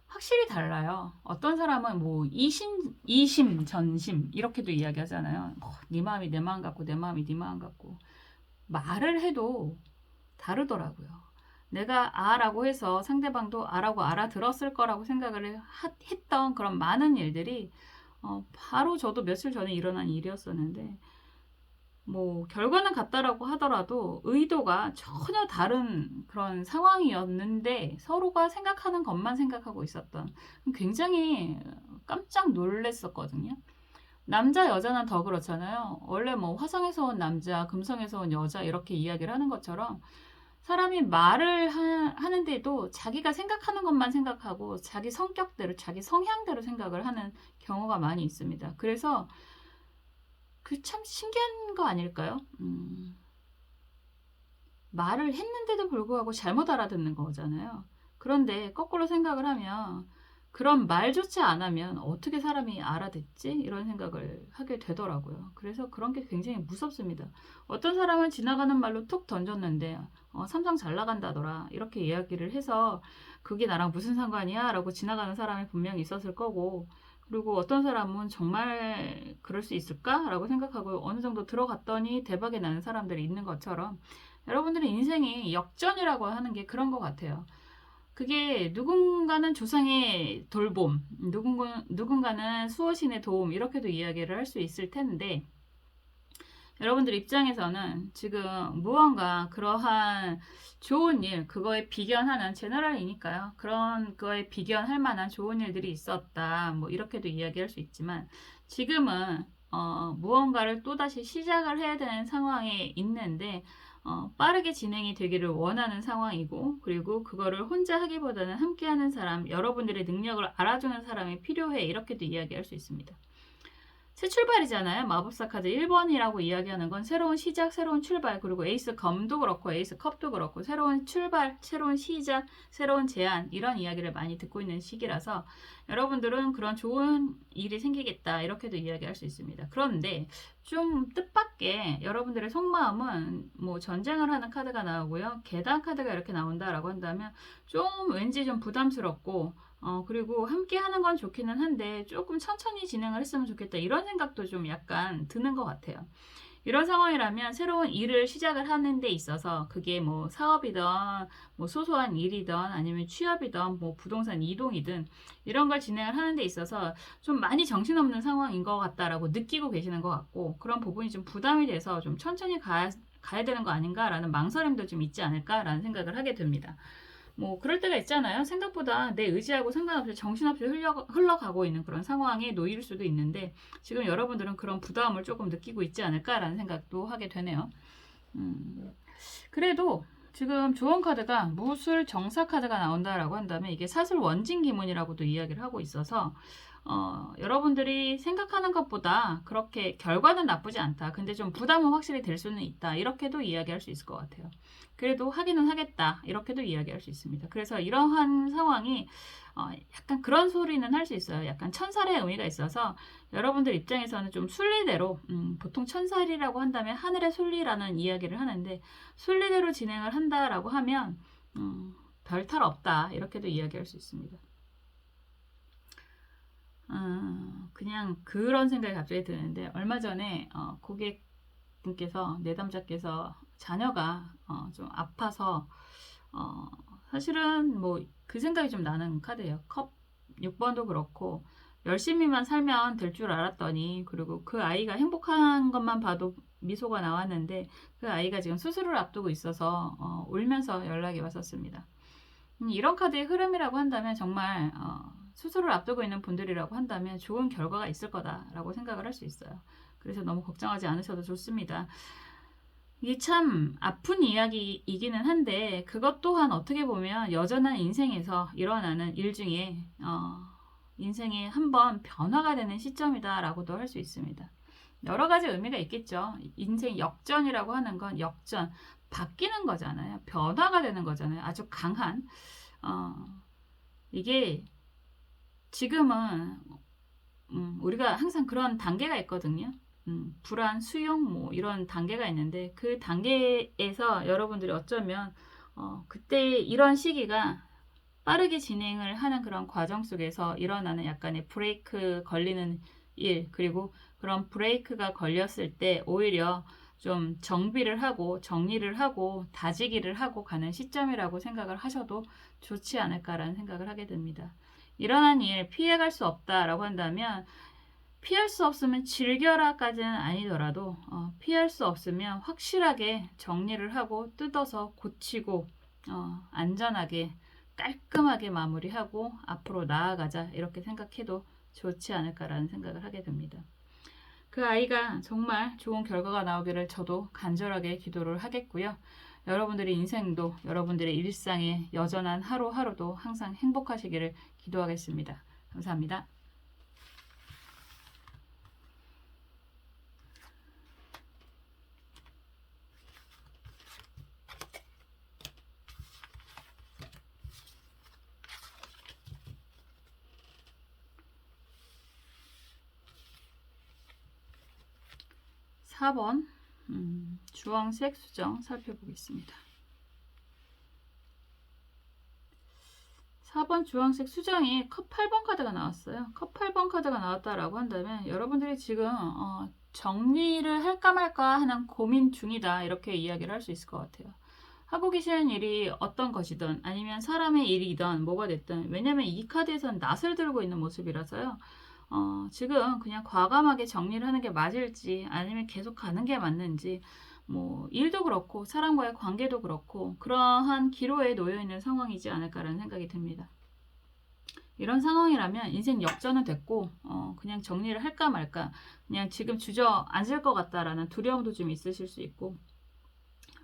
확실히 달라요. 어떤 사람은 이심, 전심 이렇게도 이야기하잖아요. 네 마음이 내 마음 같고 내 마음이 네 마음 같고 말을 해도 다르더라고요. 내가 아라고 해서 상대방도 아라고 알아들었을 거라고 생각을 했던 그런 많은 일들이 바로 저도 며칠 전에 일어난 일이었었는데 결과는 같다라고 하더라도 의도가 전혀 다른 그런 상황이었는데 서로가 생각하는 것만 생각하고 있었던 굉장히 깜짝 놀랐었거든요. 남자 여자는 더 그렇잖아요. 원래 화성에서 온 남자, 금성에서 온 여자 이렇게 이야기를 하는 것처럼 사람이 말을 하는데도 자기가 생각하는 것만 생각하고 자기 성격대로, 자기 성향대로 생각을 하는 경우가 많이 있습니다. 그래서 그 참 신기한 거 아닐까요? 말을 했는데도 불구하고 잘못 알아듣는 거잖아요. 그런데 거꾸로 생각을 하면 그런 말조차 안 하면 어떻게 사람이 알아듣지? 이런 생각을 하게 되더라고요. 그래서 그런 게 굉장히 무섭습니다. 어떤 사람은 지나가는 말로 툭 던졌는데 삼성 잘 나간다더라 이렇게 이야기를 해서 그게 나랑 무슨 상관이야? 라고 지나가는 사람이 분명히 있었을 거고 그리고 어떤 사람은 정말 그럴 수 있을까? 라고 생각하고 어느 정도 들어갔더니 대박이 나는 사람들이 있는 것처럼 여러분들의 인생이 역전이라고 하는 게 그런 것 같아요. 그게 누군가는 조상의 돌봄, 누군가는 수호신의 도움 이렇게도 이야기를 할 수 있을 텐데 여러분들 입장에서는 지금 무언가 그러한 좋은 일, 그거에 비견하는 제너럴이니까요. 그거에 비견할 만한 좋은 일들이 있었다. 이렇게도 이야기할 수 있지만 지금은 무언가를 또다시 시작을 해야 되는 상황에 있는데 빠르게 진행이 되기를 원하는 상황이고 그리고 그거를 혼자 하기보다는 함께하는 사람, 여러분들의 능력을 알아주는 사람이 필요해 이렇게도 이야기할 수 있습니다. 새 출발이잖아요. 마법사 카드 1번이라고 이야기하는 건 새로운 시작, 새로운 출발, 그리고 에이스 검도 그렇고 에이스 컵도 그렇고 새로운 출발, 새로운 시작, 새로운 제안 이런 이야기를 많이 듣고 있는 시기라서 여러분들은 그런 좋은 일이 생기겠다 이렇게도 이야기할 수 있습니다. 그런데 좀 뜻밖의 여러분들의 속마음은 전쟁을 하는 카드가 나오고요. 계단 카드가 이렇게 나온다라고 한다면 좀 왠지 좀 부담스럽고 그리고 함께 하는 건 좋기는 한데 조금 천천히 진행을 했으면 좋겠다 이런 생각도 좀 약간 드는 것 같아요. 이런 상황이라면 새로운 일을 시작을 하는 데 있어서 그게 뭐 사업이든 뭐 소소한 일이든 아니면 취업이든 뭐 부동산 이동이든 이런 걸 진행을 하는 데 있어서 좀 많이 정신없는 상황인 것 같다라고 느끼고 계시는 것 같고, 그런 부분이 좀 부담이 돼서 좀 천천히 가야 되는 거 아닌가라는 망설임도 좀 있지 않을까라는 생각을 하게 됩니다. 뭐 그럴 때가 있잖아요. 생각보다 내 의지하고 상관없이 정신없이 흘러가고 있는 그런 상황에 놓일 수도 있는데, 지금 여러분들은 그런 부담을 조금 느끼고 있지 않을까라는 생각도 하게 되네요. 그래도 지금 좋은 카드가 무술 정사 카드가 나온다라고 한다면 이게 사슬 원진기문이라고도 이야기를 하고 있어서 여러분들이 생각하는 것보다 그렇게 결과는 나쁘지 않다. 근데 좀 부담은 확실히 될 수는 있다. 이렇게도 이야기할 수 있을 것 같아요. 그래도 하기는 하겠다. 이렇게도 이야기할 수 있습니다. 그래서 이러한 상황이 약간 그런 소리는 할 수 있어요. 약간 천살의 의미가 있어서 여러분들 입장에서는 좀 순리대로, 보통 천살이라고 한다면 하늘의 순리라는 이야기를 하는데, 순리대로 진행을 한다라고 하면 별 탈 없다. 이렇게도 이야기할 수 있습니다. 그냥 그런 생각이 갑자기 드는데, 얼마 전에 고객분께서, 내담자께서 자녀가 좀 아파서 사실은 뭐 그 생각이 좀 나는 카드예요. 컵 6번도 그렇고 열심히만 살면 될 줄 알았더니, 그리고 그 아이가 행복한 것만 봐도 미소가 나왔는데 그 아이가 지금 수술을 앞두고 있어서 울면서 연락이 왔었습니다. 이런 카드의 흐름이라고 한다면 정말 수술을 앞두고 있는 분들이라고 한다면 좋은 결과가 있을 거다라고 생각을 할 수 있어요. 그래서 너무 걱정하지 않으셔도 좋습니다. 이게 참 아픈 이야기이기는 한데, 그것 또한 어떻게 보면 여전한 인생에서 일어나는 일 중에 인생에 한번 변화가 되는 시점이다라고도 할 수 있습니다. 여러 가지 의미가 있겠죠. 인생 역전이라고 하는 건 역전, 바뀌는 거잖아요. 변화가 되는 거잖아요. 아주 강한. 이게 지금은 우리가 항상 그런 단계가 있거든요. 불안, 수용 뭐 이런 단계가 있는데, 그 단계에서 여러분들이 어쩌면 그때 이런 시기가 빠르게 진행을 하는 그런 과정 속에서 일어나는 약간의 브레이크 걸리는 일, 그리고 그런 브레이크가 걸렸을 때 오히려 좀 정비를 하고 정리를 하고 다지기를 하고 가는 시점이라고 생각을 하셔도 좋지 않을까라는 생각을 하게 됩니다. 일어난 일 피해갈 수 없다라고 한다면, 피할 수 없으면 즐겨라까지는 아니더라도 피할 수 없으면 확실하게 정리를 하고 뜯어서 고치고 안전하게 깔끔하게 마무리하고 앞으로 나아가자, 이렇게 생각해도 좋지 않을까라는 생각을 하게 됩니다. 그 아이가 정말 좋은 결과가 나오기를 저도 간절하게 기도를 하겠고요. 여러분들의 인생도, 여러분들의 일상의 여전한 하루하루도 항상 행복하시기를 기도하겠습니다. 감사합니다. 4번 주황색 수정 살펴보겠습니다. 4번 주황색 수정이 컵 8번 카드가 나왔어요. 컵 8번 카드가 나왔다라고 한다면 여러분들이 지금 정리를 할까 말까 하는 고민 중이다, 이렇게 이야기를 할 수 있을 것 같아요. 하고 계시는 일이 어떤 것이든 아니면 사람의 일이든 뭐가 됐든, 왜냐면 이 카드에서는 낫을 들고 있는 모습이라서요. 지금 그냥 과감하게 정리를 하는 게 맞을지 아니면 계속 가는 게 맞는지, 뭐 일도 그렇고 사람과의 관계도 그렇고 그러한 기로에 놓여 있는 상황이지 않을까라는 생각이 듭니다. 이런 상황이라면 인생 역전은 됐고 그냥 정리를 할까 말까, 그냥 지금 주저앉을 것 같다라는 두려움도 좀 있으실 수 있고,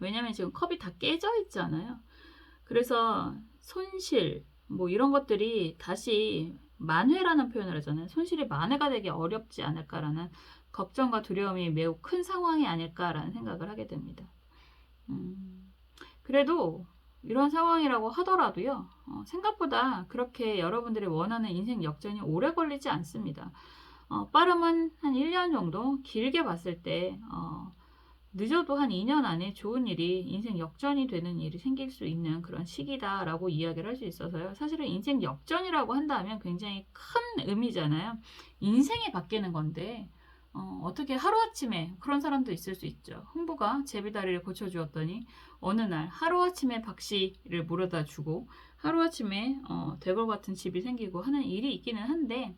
왜냐면 지금 컵이 다 깨져 있잖아요. 그래서 손실 뭐 이런 것들이 다시 만회라는 표현을 하잖아요. 손실이 만회가 되기 어렵지 않을까라는 걱정과 두려움이 매우 큰 상황이 아닐까라는 생각을 하게 됩니다. 그래도 이런 상황이라고 하더라도요, 생각보다 그렇게 여러분들이 원하는 인생 역전이 오래 걸리지 않습니다. 빠르면 한 1년 정도, 길게 봤을 때 늦어도 한 2년 안에 좋은 일이, 인생 역전이 되는 일이 생길 수 있는 그런 시기다라고 이야기를 할 수 있어서요. 사실은 인생 역전이라고 한다면 굉장히 큰 의미잖아요. 인생이 바뀌는 건데 어떻게 하루아침에 그런 사람도 있을 수 있죠. 흥부가 제비다리를 고쳐주었더니 어느 날 하루아침에 박씨를 물어다 주고 하루아침에 대궐 같은 집이 생기고 하는 일이 있기는 한데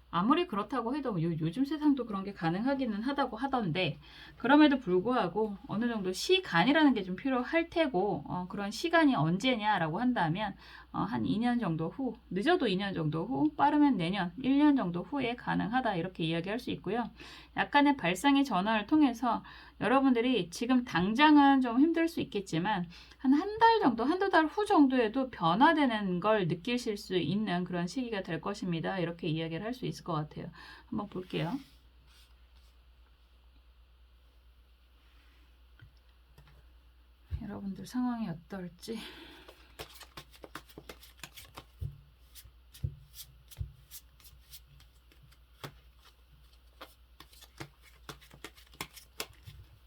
아무리 그렇다고 해도 요즘 세상도 그런 게 가능하기는 하다고 하던데 그럼에도 불구하고 어느 정도 시간이라는 게 좀 필요할 테고 그런 시간이 언제냐라고 한다면 한 2년 정도 후, 늦어도 2년 정도 후, 빠르면 내년 1년 정도 후에 가능하다 이렇게 이야기할 수 있고요. 약간의 발상의 전환을 통해서 여러분들이 지금 당장은 좀 힘들 수 있겠지만 한 달 정도, 한두 달 후 정도에도 변화되는 걸 느끼실 수 있는 그런 시기가 될 것입니다. 이렇게 이야기를 할 수 있을 것 같아요. 한번 볼게요. 여러분들 상황이 어떨지.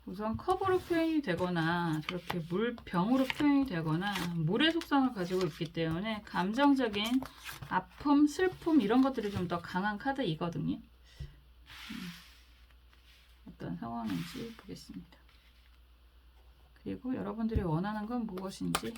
우선 컵으로 표현이 되거나 저렇게 물병으로 표현이 되거나 물의 속성을 가지고 있기 때문에 감정적인 아픔, 슬픔 이런 것들이 좀 더 강한 카드이거든요. 어떤 상황인지 보겠습니다. 그리고 여러분들이 원하는 건 무엇인지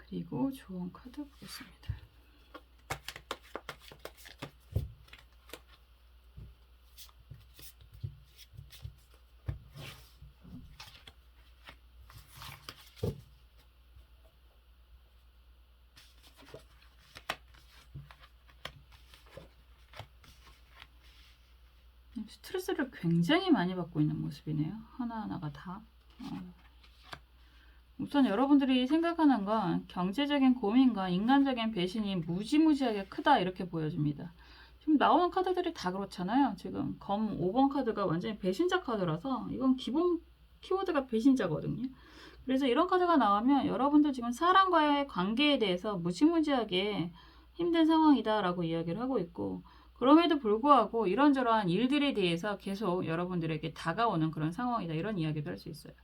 그리고 조언 카드 보겠습니다. 스트레스를 굉장히 많이 받고 있는 모습이네요. 하나하나가 다. 우선 여러분들이 생각하는 건 경제적인 고민과 인간적인 배신이 무지무지하게 크다 이렇게 보여집니다. 지금 나오는 카드들이 다 그렇잖아요. 지금 검 5번 카드가 완전히 배신자 카드라서 이건 기본 키워드가 배신자거든요. 그래서 이런 카드가 나오면 여러분들 지금 사람과의 관계에 대해서 무지무지하게 힘든 상황이다 라고 이야기를 하고 있고 그럼에도 불구하고 이런저런 일들에 대해서 계속 여러분들에게 다가오는 그런 상황이다 이런 이야기도 할 수 있어요.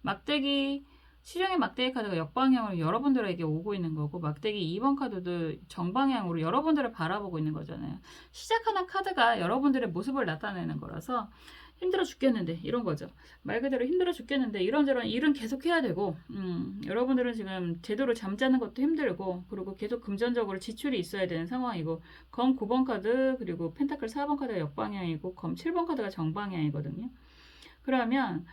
막대기 시중의 막대기 카드가 역방향으로 여러분들에게 오고 있는 거고 막대기 2번 카드도 정방향으로 여러분들을 바라보고 있는 거잖아요. 시작하는 카드가 여러분들의 모습을 나타내는 거라서 힘들어 죽겠는데 이런 거죠. 말 그대로 힘들어 죽겠는데 이런저런 일은 계속 해야 되고 여러분들은 지금 제대로 잠자는 것도 힘들고 그리고 계속 금전적으로 지출이 있어야 되는 상황이고 검 9번 카드 그리고 펜타클 4번 카드가 역방향이고 검 7번 카드가 정방향이거든요. 그러면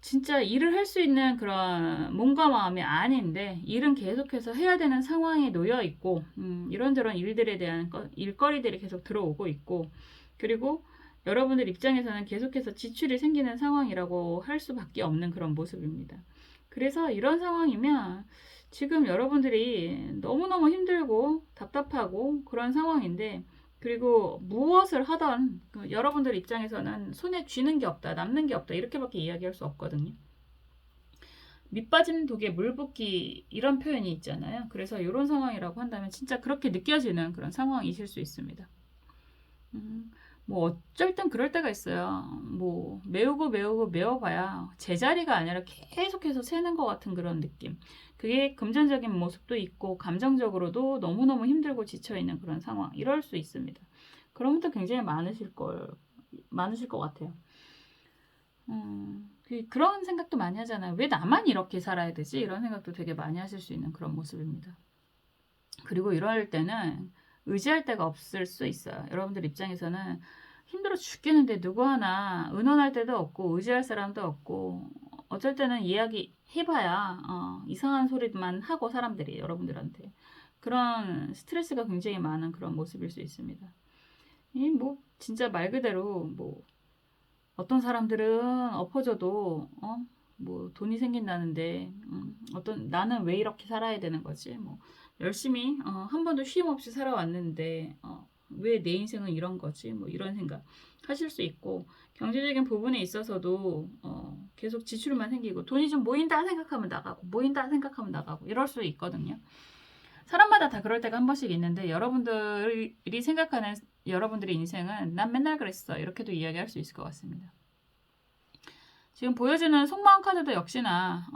진짜 일을 할 수 있는 그런 몸과 마음이 아닌데 일은 계속해서 해야 되는 상황에 놓여 있고 이런저런 일들에 대한 일거리들이 계속 들어오고 있고 그리고 여러분들 입장에서는 계속해서 지출이 생기는 상황이라고 할 수밖에 없는 그런 모습입니다. 그래서 이런 상황이면 지금 여러분들이 너무너무 힘들고 답답하고 그런 상황인데 그리고 무엇을 하던 여러분들 입장에서는 손에 쥐는 게 없다, 남는 게 없다 이렇게밖에 이야기할 수 없거든요. 밑 빠진 독에 물 붓기 이런 표현이 있잖아요. 그래서 이런 상황이라고 한다면 진짜 그렇게 느껴지는 그런 상황이실 수 있습니다. 뭐 어쩔 땐 그럴 때가 있어요. 뭐 메우고 메워봐야 제자리가 아니라 계속해서 새는 것 같은 그런 느낌. 그게 금전적인 모습도 있고 감정적으로도 너무너무 힘들고 지쳐있는 그런 상황. 이럴 수 있습니다. 그런 분들 굉장히 많으실 것 같아요. 그런 생각도 많이 하잖아요. 왜 나만 이렇게 살아야 되지? 이런 생각도 되게 많이 하실 수 있는 그런 모습입니다. 그리고 이럴 때는 의지할 데가 없을 수 있어요. 여러분들 입장에서는 힘들어 죽겠는데 누구 하나 의논할 데도 없고 의지할 사람도 없고 어쩔 때는 이야기 해봐야 이상한 소리만 하고 사람들이 여러분들한테 그런 스트레스가 굉장히 많은 그런 모습일 수 있습니다. 뭐 진짜 말 그대로 뭐 어떤 사람들은 엎어져도 뭐 돈이 생긴다는데 나는 왜 이렇게 살아야 되는 거지? 뭐 열심히 한 번도 쉼 없이 살아왔는데 왜 내 인생은 이런 거지? 뭐 이런 생각 하실 수 있고 경제적인 부분에 있어서도 계속 지출만 생기고 돈이 좀 모인다 생각하면 나가고 모인다 생각하면 나가고 이럴 수 있거든요. 사람마다 다 그럴 때가 한 번씩 있는데 여러분들이 생각하는 여러분들의 인생은 난 맨날 그랬어 이렇게도 이야기할 수 있을 것 같습니다. 지금 보여지는 속마음 카드도 역시나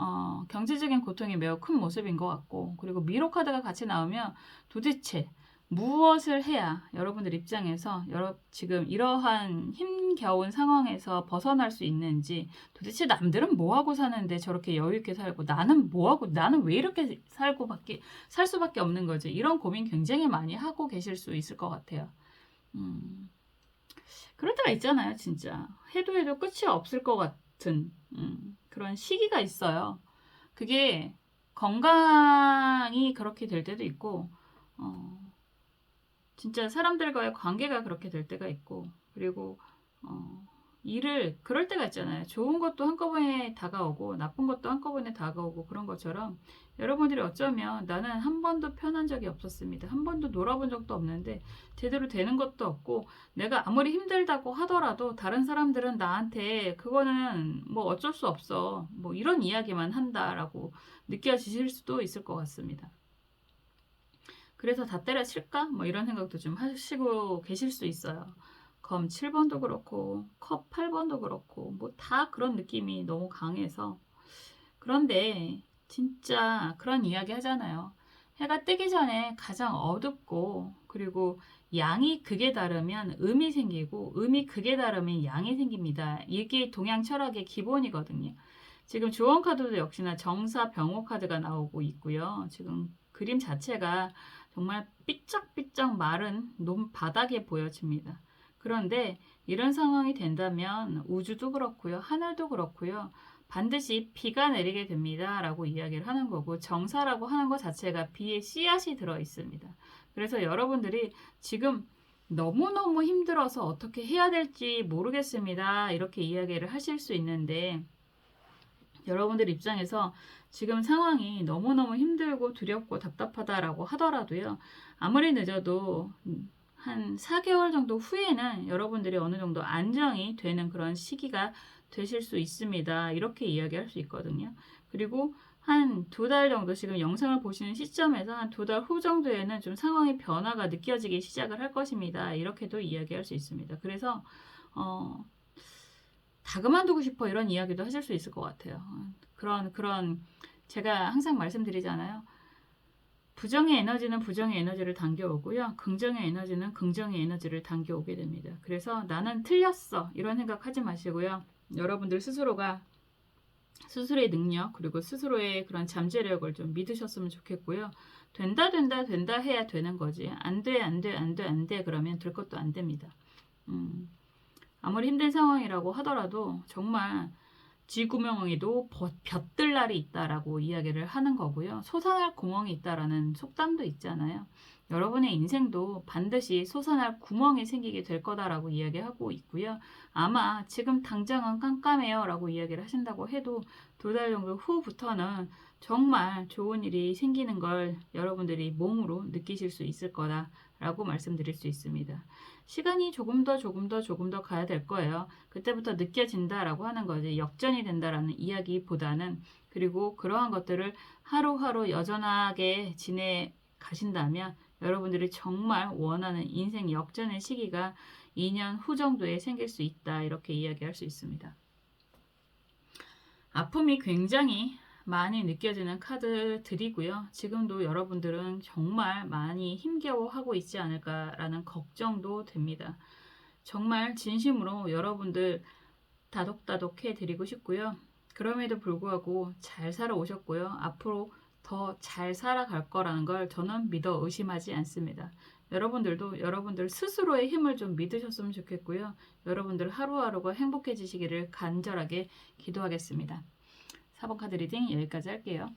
경제적인 고통이 매우 큰 모습인 것 같고, 그리고 미로 카드가 같이 나오면 도대체 무엇을 해야 여러분들 입장에서 지금 이러한 힘겨운 상황에서 벗어날 수 있는지, 도대체 남들은 뭐하고 사는데 저렇게 여유있게 살고 나는 뭐하고, 나는 왜 이렇게 살 수밖에 없는 거지, 이런 고민 굉장히 많이 하고 계실 수 있을 것 같아요. 그럴 때가 있잖아요. 진짜 해도 끝이 없을 것 같은 그런 시기가 있어요. 그게 건강이 그렇게 될 때도 있고, 진짜 사람들과의 관계가 그렇게 될 때가 있고, 그리고 일을 그럴 때가 있잖아요. 좋은 것도 한꺼번에 다가오고 나쁜 것도 한꺼번에 다가오고, 그런 것처럼 여러분들이 어쩌면 나는 한 번도 편한 적이 없었습니다. 한 번도 놀아본 적도 없는데 제대로 되는 것도 없고, 내가 아무리 힘들다고 하더라도 다른 사람들은 나한테 그거는 뭐 어쩔 수 없어, 뭐 이런 이야기만 한다라고 느껴지실 수도 있을 것 같습니다. 그래서 다 때려칠까? 뭐 이런 생각도 좀 하시고 계실 수 있어요. 검 7번도 그렇고 컵 8번도 그렇고 뭐 다 그런 느낌이 너무 강해서. 그런데 진짜 그런 이야기 하잖아요. 해가 뜨기 전에 가장 어둡고, 그리고 양이 극에 다르면 음이 생기고 음이 극에 다르면 양이 생깁니다. 이게 동양 철학의 기본이거든요. 지금 조언 카드도 역시나 정사 병호 카드가 나오고 있고요. 지금 그림 자체가 정말 삐쩍삐쩍 마른 논바닥에 보여집니다. 그런데 이런 상황이 된다면 우주도 그렇고요, 하늘도 그렇고요, 반드시 비가 내리게 됩니다 라고 이야기를 하는 거고, 정사라고 하는 것 자체가 비의 씨앗이 들어 있습니다. 그래서 여러분들이 지금 너무너무 힘들어서 어떻게 해야 될지 모르겠습니다 이렇게 이야기를 하실 수 있는데, 여러분들 입장에서 지금 상황이 너무너무 힘들고 두렵고 답답하다라고 하더라도요, 아무리 늦어도 한 4개월 정도 후에는 여러분들이 어느 정도 안정이 되는 그런 시기가 되실 수 있습니다. 이렇게 이야기할 수 있거든요. 그리고 한 2달 정도, 지금 영상을 보시는 시점에서 한 2달 후 정도에는 좀 상황의 변화가 느껴지기 시작을 할 것입니다. 이렇게도 이야기할 수 있습니다. 그래서 다 그만두고 싶어 이런 이야기도 하실 수 있을 것 같아요. 그런 제가 항상 말씀드리잖아요. 부정의 에너지는 부정의 에너지를 당겨오고요, 긍정의 에너지는 긍정의 에너지를 당겨오게 됩니다. 그래서 나는 틀렸어 이런 생각하지 마시고요, 여러분들 스스로가 스스로의 능력, 그리고 스스로의 그런 잠재력을 좀 믿으셨으면 좋겠고요. 된다 해야 되는 거지, 안 돼 그러면 될 것도 안 됩니다. 아무리 힘든 상황이라고 하더라도 정말 쥐구멍에도 볕들 날이 있다라고 이야기를 하는 거고요. 솟아날 구멍이 있다라는 속담도 있잖아요. 여러분의 인생도 반드시 솟아날 구멍이 생기게 될 거다라고 이야기하고 있고요. 아마 지금 당장은 깜깜해요 라고 이야기를 하신다고 해도 2달 정도 후부터는 정말 좋은 일이 생기는 걸 여러분들이 몸으로 느끼실 수 있을 거다라고 말씀드릴 수 있습니다. 시간이 조금 더 가야 될 거예요. 그때부터 느껴진다라고 하는 거지, 역전이 된다라는 이야기보다는. 그리고 그러한 것들을 하루하루 여전하게 지내 가신다면 여러분들이 정말 원하는 인생 역전의 시기가 2년 후 정도에 생길 수 있다 이렇게 이야기할 수 있습니다. 아픔이 굉장히 많이 느껴지는 카드들이고요. 지금도 여러분들은 정말 많이 힘겨워하고 있지 않을까라는 걱정도 됩니다. 정말 진심으로 여러분들 다독다독 해드리고 싶고요. 그럼에도 불구하고 잘 살아오셨고요. 앞으로 더 잘 살아갈 거라는 걸 저는 믿어 의심하지 않습니다. 여러분들도 여러분들 스스로의 힘을 좀 믿으셨으면 좋겠고요. 여러분들 하루하루가 행복해지시기를 간절하게 기도하겠습니다. 4번 카드 리딩 여기까지 할게요.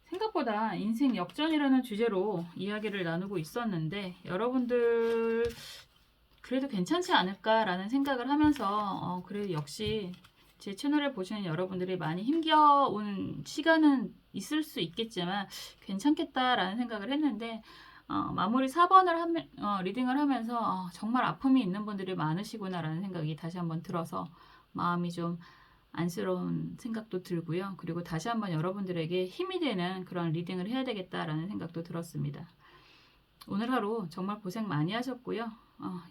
생각보다 인생 역전이라는 주제로 이야기를 나누고 있었는데 여러분들 그래도 괜찮지 않을까라는 생각을 하면서 그래도 역시 제 채널을 보시는 여러분들이 많이 힘겨운 시간은 있을 수 있겠지만 괜찮겠다라는 생각을 했는데, 마무리 4번을 리딩을 하면서 정말 아픔이 있는 분들이 많으시구나라는 생각이 다시 한번 들어서 마음이 좀 안쓰러운 생각도 들고요. 그리고 다시 한번 여러분들에게 힘이 되는 그런 리딩을 해야 되겠다라는 생각도 들었습니다. 오늘 하루 정말 고생 많이 하셨고요.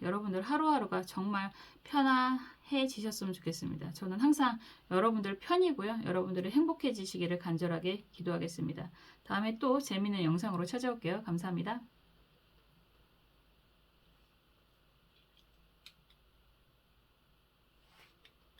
여러분들 하루하루가 정말 편안해지셨으면 좋겠습니다. 저는 항상 여러분들 편이고요. 여러분들이 행복해지시기를 간절하게 기도하겠습니다. 다음에 또 재미있는 영상으로 찾아올게요. 감사합니다.